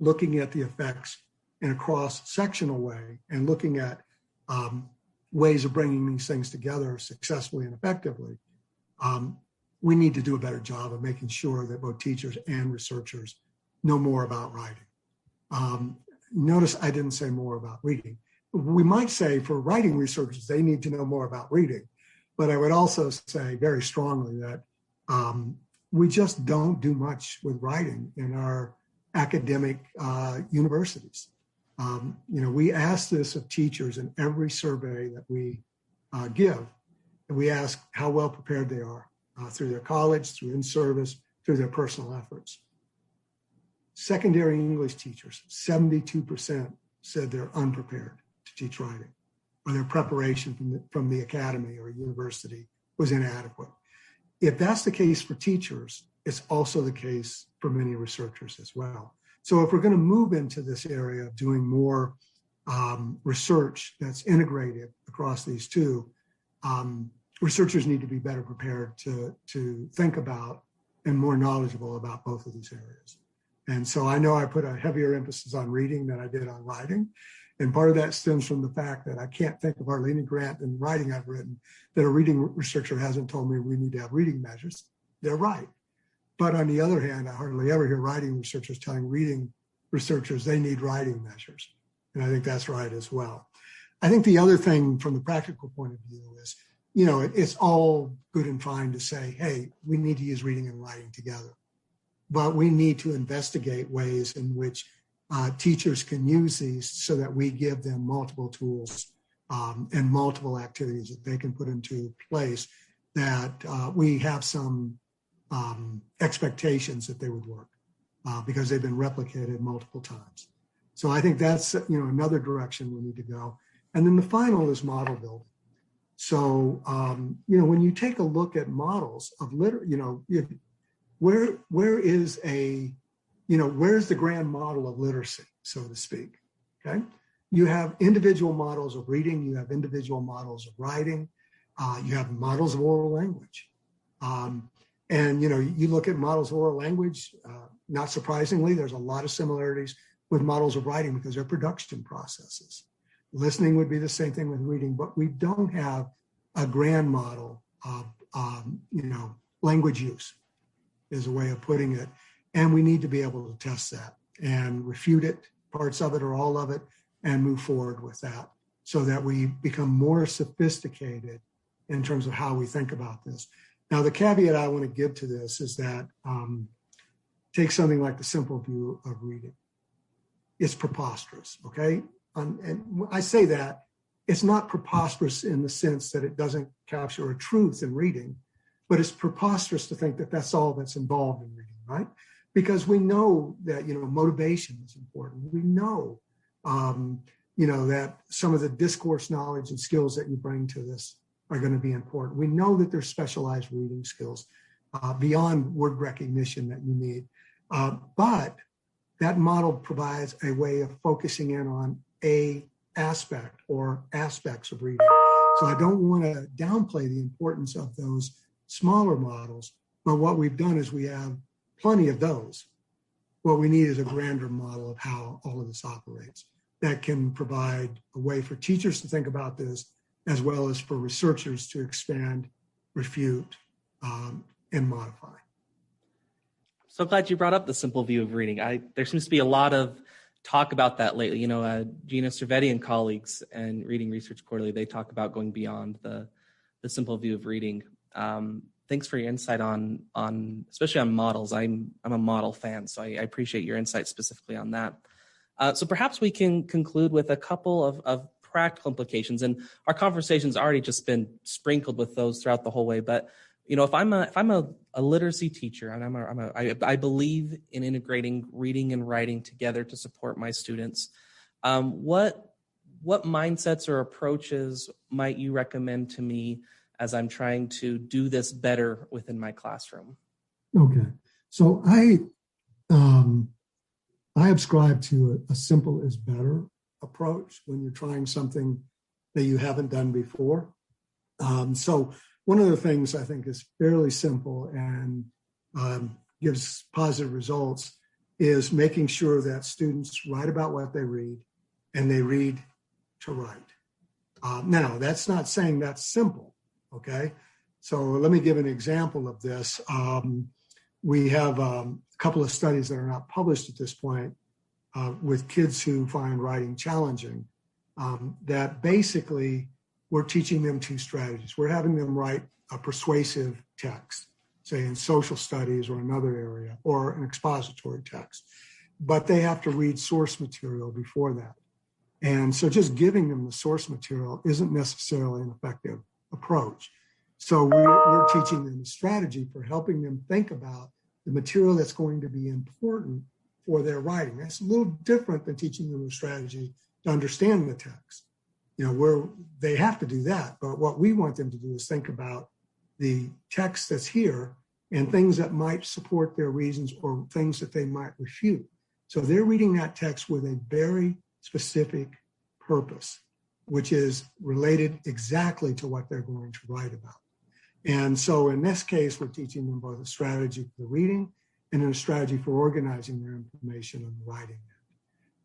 looking at the effects in a cross-sectional way and looking at ways of bringing these things together successfully and effectively, we need to do a better job of making sure that both teachers and researchers know more about writing. Notice I didn't say more about reading. We might say for writing researchers, they need to know more about reading. But I would also say very strongly that we just don't do much with writing in our academic universities. We ask this of teachers in every survey that we give. And we ask how well prepared they are through their college, through in-service, through their personal efforts. Secondary English teachers, 72% said they're unprepared to teach writing, or their preparation from the academy or university was inadequate. If that's the case for teachers, it's also the case for many researchers as well. So if we're going to move into this area of doing more research that's integrated across these two, researchers need to be better prepared to think about and more knowledgeable about both of these areas. And so I know I put a heavier emphasis on reading than I did on writing. And part of that stems from the fact that I can't think of hardly any grant in writing I've written that a reading researcher hasn't told me we need to have reading measures. They're right. But on the other hand, I hardly ever hear writing researchers telling reading researchers they need writing measures. And I think that's right as well. I think the other thing from the practical point of view is, it's all good and fine to say, hey, we need to use reading and writing together. But we need to investigate ways in which teachers can use these so that we give them multiple tools and multiple activities that they can put into place that we have some expectations that they would work because they've been replicated multiple times. So I think that's another direction we need to go. And then the final is model building. So when you take a look at models of where's the grand model of literacy, so to speak? Okay, you have individual models of reading, you have individual models of writing, you have models of oral language. And you look at models of oral language, not surprisingly, there's a lot of similarities with models of writing because they're production processes. Listening would be the same thing with reading, but we don't have a grand model of, language use is a way of putting it. And we need to be able to test that and refute it, parts of it or all of it, and move forward with that so that we become more sophisticated in terms of how we think about this. Now, the caveat I want to give to this is that take something like the simple view of reading. It's preposterous, okay? And I say that, it's not preposterous in the sense that it doesn't capture a truth in reading, but it's preposterous to think that that's all that's involved in reading, right? Because we know that, motivation is important. We know, that some of the discourse knowledge and skills that you bring to this are going to be important. We know that there's specialized reading skills beyond word recognition that you need. But that model provides a way of focusing in on a aspect or aspects of reading. So I don't want to downplay the importance of those smaller models, but what we've done is we have plenty of those. What we need is a grander model of how all of this operates that can provide a way for teachers to think about this, as well as for researchers to expand, refute, and modify. So glad you brought up the simple view of reading. There seems to be a lot of talk about that lately. Gina Cervetti and colleagues and Reading Research Quarterly, they talk about going beyond the simple view of reading. Thanks for your insight on especially on models. I'm a model fan, so I appreciate your insight specifically on that. So perhaps we can conclude with a couple of practical implications, and our conversation's already just been sprinkled with those throughout the whole way. But if I'm a literacy teacher, and I believe in integrating reading and writing together to support my students, what mindsets or approaches might you recommend to me as I'm trying to do this better within my classroom? Okay, so I subscribe to a simple is better approach when you're trying something that you haven't done before. So one of the things I think is fairly simple and gives positive results is making sure that students write about what they read and they read to write. Now, that's not saying that's simple, okay? So let me give an example of this. We have a couple of studies that are not published at this point with kids who find writing challenging, that basically we're teaching them two strategies. We're having them write a persuasive text, say in social studies or another area, or an expository text, but they have to read source material before that. And so just giving them the source material isn't necessarily an effective approach. So we're teaching them a strategy for helping them think about the material that's going to be important for their writing. That's a little different than teaching them a strategy to understand the text. They have to do that, but what we want them to do is think about the text that's here and things that might support their reasons or things that they might refute. So they're reading that text with a very specific purpose, which is related exactly to what they're going to write about. And so in this case, we're teaching them both a strategy for the reading and a strategy for organizing their information on the writing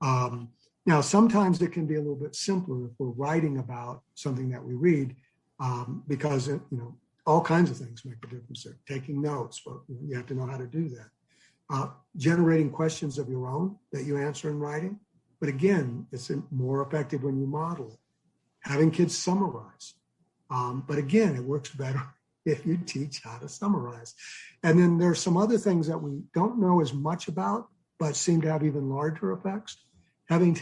end. Now, sometimes it can be a little bit simpler if we're writing about something that we read, because all kinds of things make a difference there. Taking notes, but you have to know how to do that. Generating questions of your own that you answer in writing, but again, it's more effective when you model it. Having kids summarize, but again, it works better if you teach how to summarize. And then there's some other things that we don't know as much about, but seem to have even larger effects. Having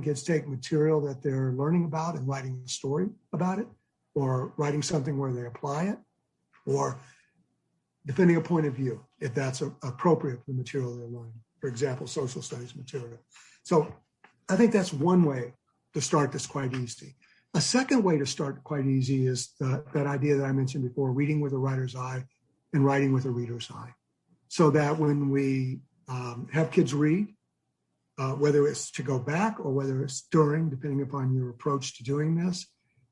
kids take material that they're learning about and writing a story about it, or writing something where they apply it, or defending a point of view, if that's appropriate for the material they're learning. For example, social studies material. So I think that's one way to start this quite easy. A second way to start quite easy is that idea that I mentioned before, reading with a writer's eye and writing with a reader's eye. So that when we have kids read, whether it's to go back or whether it's during, depending upon your approach to doing this,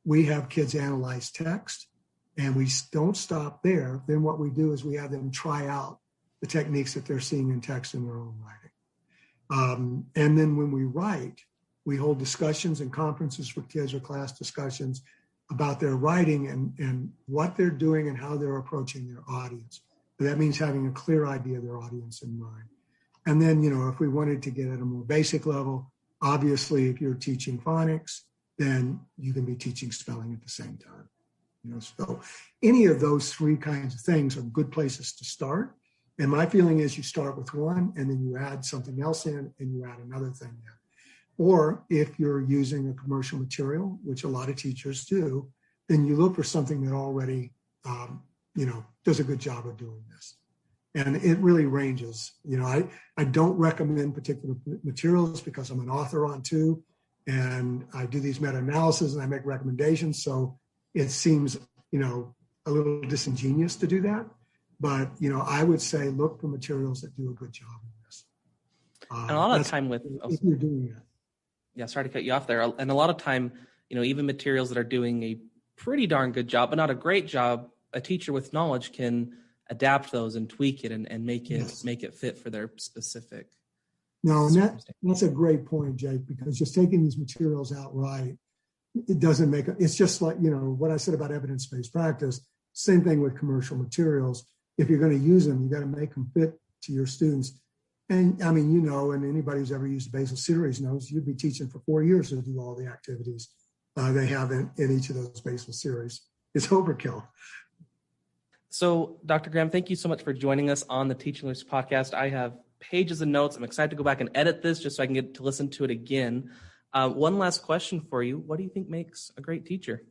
we have kids analyze text, and we don't stop there. Then what we do is we have them try out the techniques that they're seeing in text in their own writing. And then when we write, we hold discussions and conferences for kids or class discussions about their writing and what they're doing and how they're approaching their audience. That means having a clear idea of their audience in mind. And then, if we wanted to get at a more basic level, obviously, if you're teaching phonics, then you can be teaching spelling at the same time. So any of those three kinds of things are good places to start. And my feeling is you start with one and then you add something else in and you add another thing in. Or if you're using a commercial material, which a lot of teachers do, then you look for something that already, does a good job of doing this. And it really ranges. I don't recommend particular materials because I'm an author on too, and I do these meta-analysis and I make recommendations. So it seems, a little disingenuous to do that. But, I would say look for materials that do a good job in this. And a lot of time with... If you're doing that. Yeah, sorry to cut you off there. And a lot of time, even materials that are doing a pretty darn good job, but not a great job, a teacher with knowledge can adapt those and tweak it and make it fit for their specific. No, and that's a great point, Jake, because just taking these materials outright, it doesn't make it's just like, what I said about evidence-based practice, same thing with commercial materials. If you're going to use them, you got to make them fit to your students. And I mean, and anybody who's ever used a Basel series knows you'd be teaching for 4 years to do all the activities they have in each of those Basel series. It's overkill. So, Dr. Graham, thank you so much for joining us on the Teaching Literacy Podcast. I have pages of notes. I'm excited to go back and edit this just so I can get to listen to it again. One last question for you. What do you think makes a great teacher?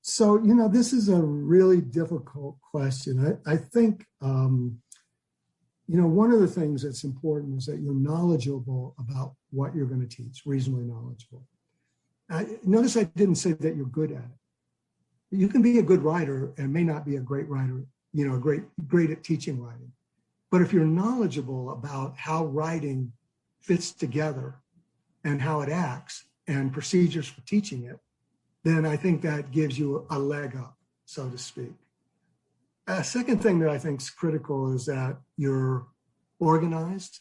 So, this is a really difficult question. I think, one of the things that's important is that you're knowledgeable about what you're going to teach, reasonably knowledgeable. Notice I didn't say that you're good at it. You can be a good writer and may not be a great writer, great at teaching writing. But if you're knowledgeable about how writing fits together and how it acts and procedures for teaching it, then I think that gives you a leg up, so to speak. A second thing that I think is critical is that you're organized.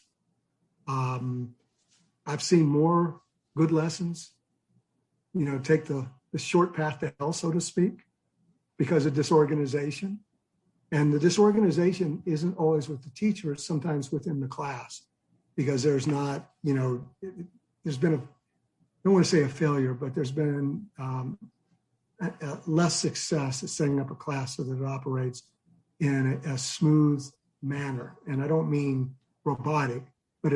I've seen more good lessons, take the short path to hell, so to speak, because of disorganization. And the disorganization isn't always with the teacher, it's sometimes within the class, because there's not, there's been I don't want to say a failure, but there's been less success at setting up a class so that it operates in a smooth manner. And I don't mean robotic, but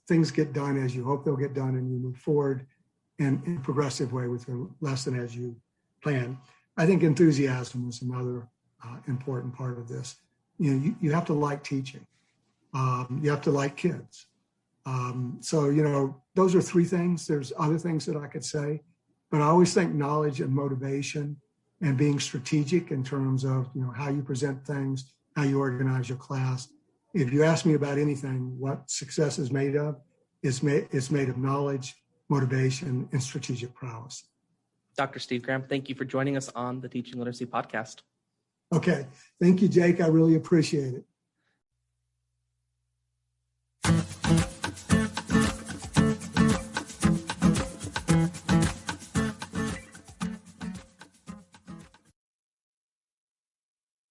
things get done as you hope they'll get done and you move forward in a progressive way with your lesson as you plan. I think enthusiasm is another important part of this. You have to like teaching. You have to like kids. So, those are three things. There's other things that I could say, but I always think knowledge and motivation and being strategic in terms of, how you present things, how you organize your class. If you ask me about anything, what success is made of, it's made of knowledge, motivation, and strategic prowess. Dr. Steve Graham, thank you for joining us on the Teaching Literacy Podcast. Okay. Thank you, Jake. I really appreciate it.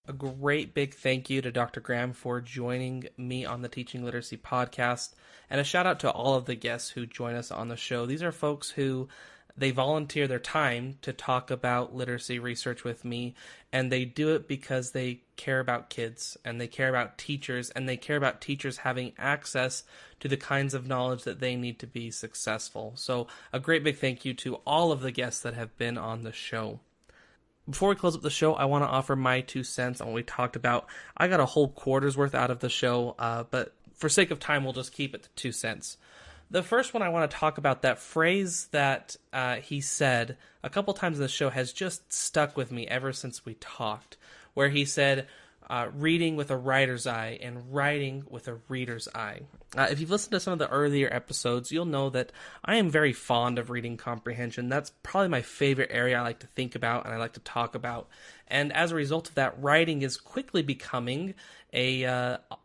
A great big thank you to Dr. Graham for joining me on the Teaching Literacy Podcast, and a shout out to all of the guests who join us on the show. These are folks who they volunteer their time to talk about literacy research with me, and they do it because they care about kids, and they care about teachers, and they care about teachers having access to the kinds of knowledge that they need to be successful. So a great big thank you to all of the guests that have been on the show. Before we close up the show, I want to offer my 2 cents on what we talked about. I got a whole quarter's worth out of the show, but for sake of time, we'll just keep it to 2 cents. The first one I want to talk about, that phrase that he said a couple times in the show has just stuck with me ever since we talked, where he said, reading with a writer's eye and writing with a reader's eye. If you've listened to some of the earlier episodes, you'll know that I am very fond of reading comprehension. That's probably my favorite area I like to think about and I like to talk about. And as a result of that, writing is quickly becoming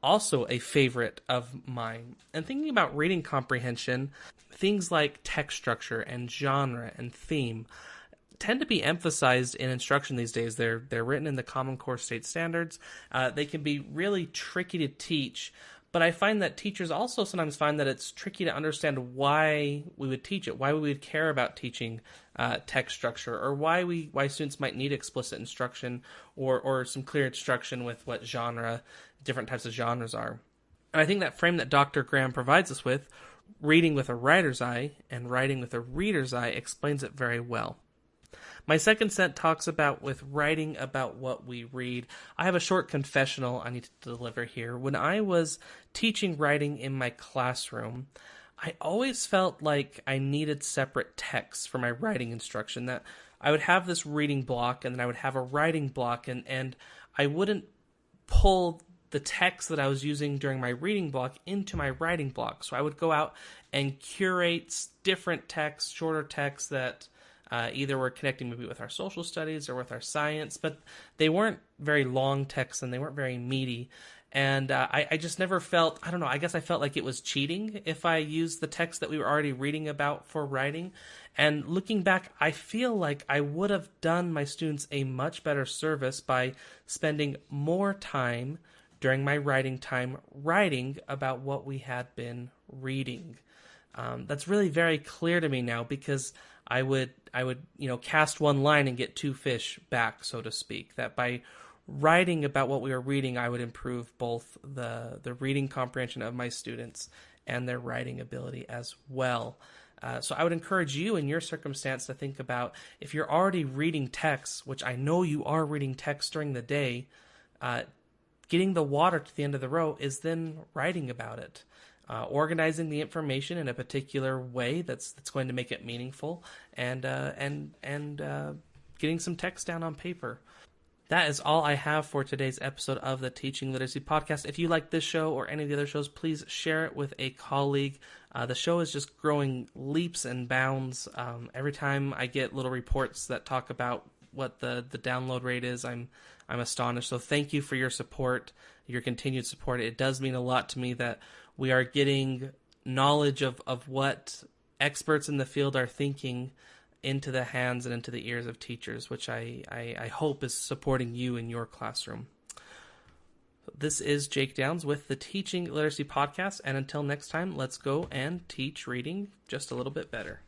also a favorite of mine. And thinking about reading comprehension, things like text structure and genre and theme tend to be emphasized in instruction these days. They're written in the Common Core state standards. They can be really tricky to teach, but I find that teachers also sometimes find that it's tricky to understand why we would teach it, why we would care about teaching text structure, or why students might need explicit instruction or some clear instruction with what different types of genres are. And I think that frame that Dr. Graham provides us with, reading with a writer's eye and writing with a reader's eye, explains it very well. My second set talks about with writing about what we read. I have a short confessional I need to deliver here. When I was teaching writing in my classroom, I always felt like I needed separate texts for my writing instruction, that I would have this reading block and then I would have a writing block, and I wouldn't pull the text that I was using during my reading block into my writing block. So I would go out and curate different texts, shorter texts that either were connecting maybe with our social studies or with our science, but they weren't very long texts and they weren't very meaty. And I just never felt, I don't know, I guess I felt like it was cheating if I used the text that we were already reading about for writing. And looking back, I feel like I would have done my students a much better service by spending more time during my writing time writing about what we had been reading. That's really very clear to me now, because I would cast one line and get two fish back, so to speak. That by writing about what we were reading, I would improve both the reading comprehension of my students and their writing ability as well. So I would encourage you in your circumstance to think about, if you're already reading texts, which I know you are reading texts during the day, getting the water to the end of the row is then writing about it. Organizing the information in a particular way that's going to make it meaningful, and getting some text down on paper. That is all I have for today's episode of the Teaching Literacy Podcast. If you like this show or any of the other shows, please share it with a colleague. The show is just growing leaps and bounds. Every time I get little reports that talk about what the download rate is, I'm astonished. So thank you for your support, your continued support. It does mean a lot to me that we are getting knowledge of what experts in the field are thinking into the hands and into the ears of teachers, which I hope is supporting you in your classroom. This is Jake Downs with the Teaching Literacy Podcast, and until next time, let's go and teach reading just a little bit better.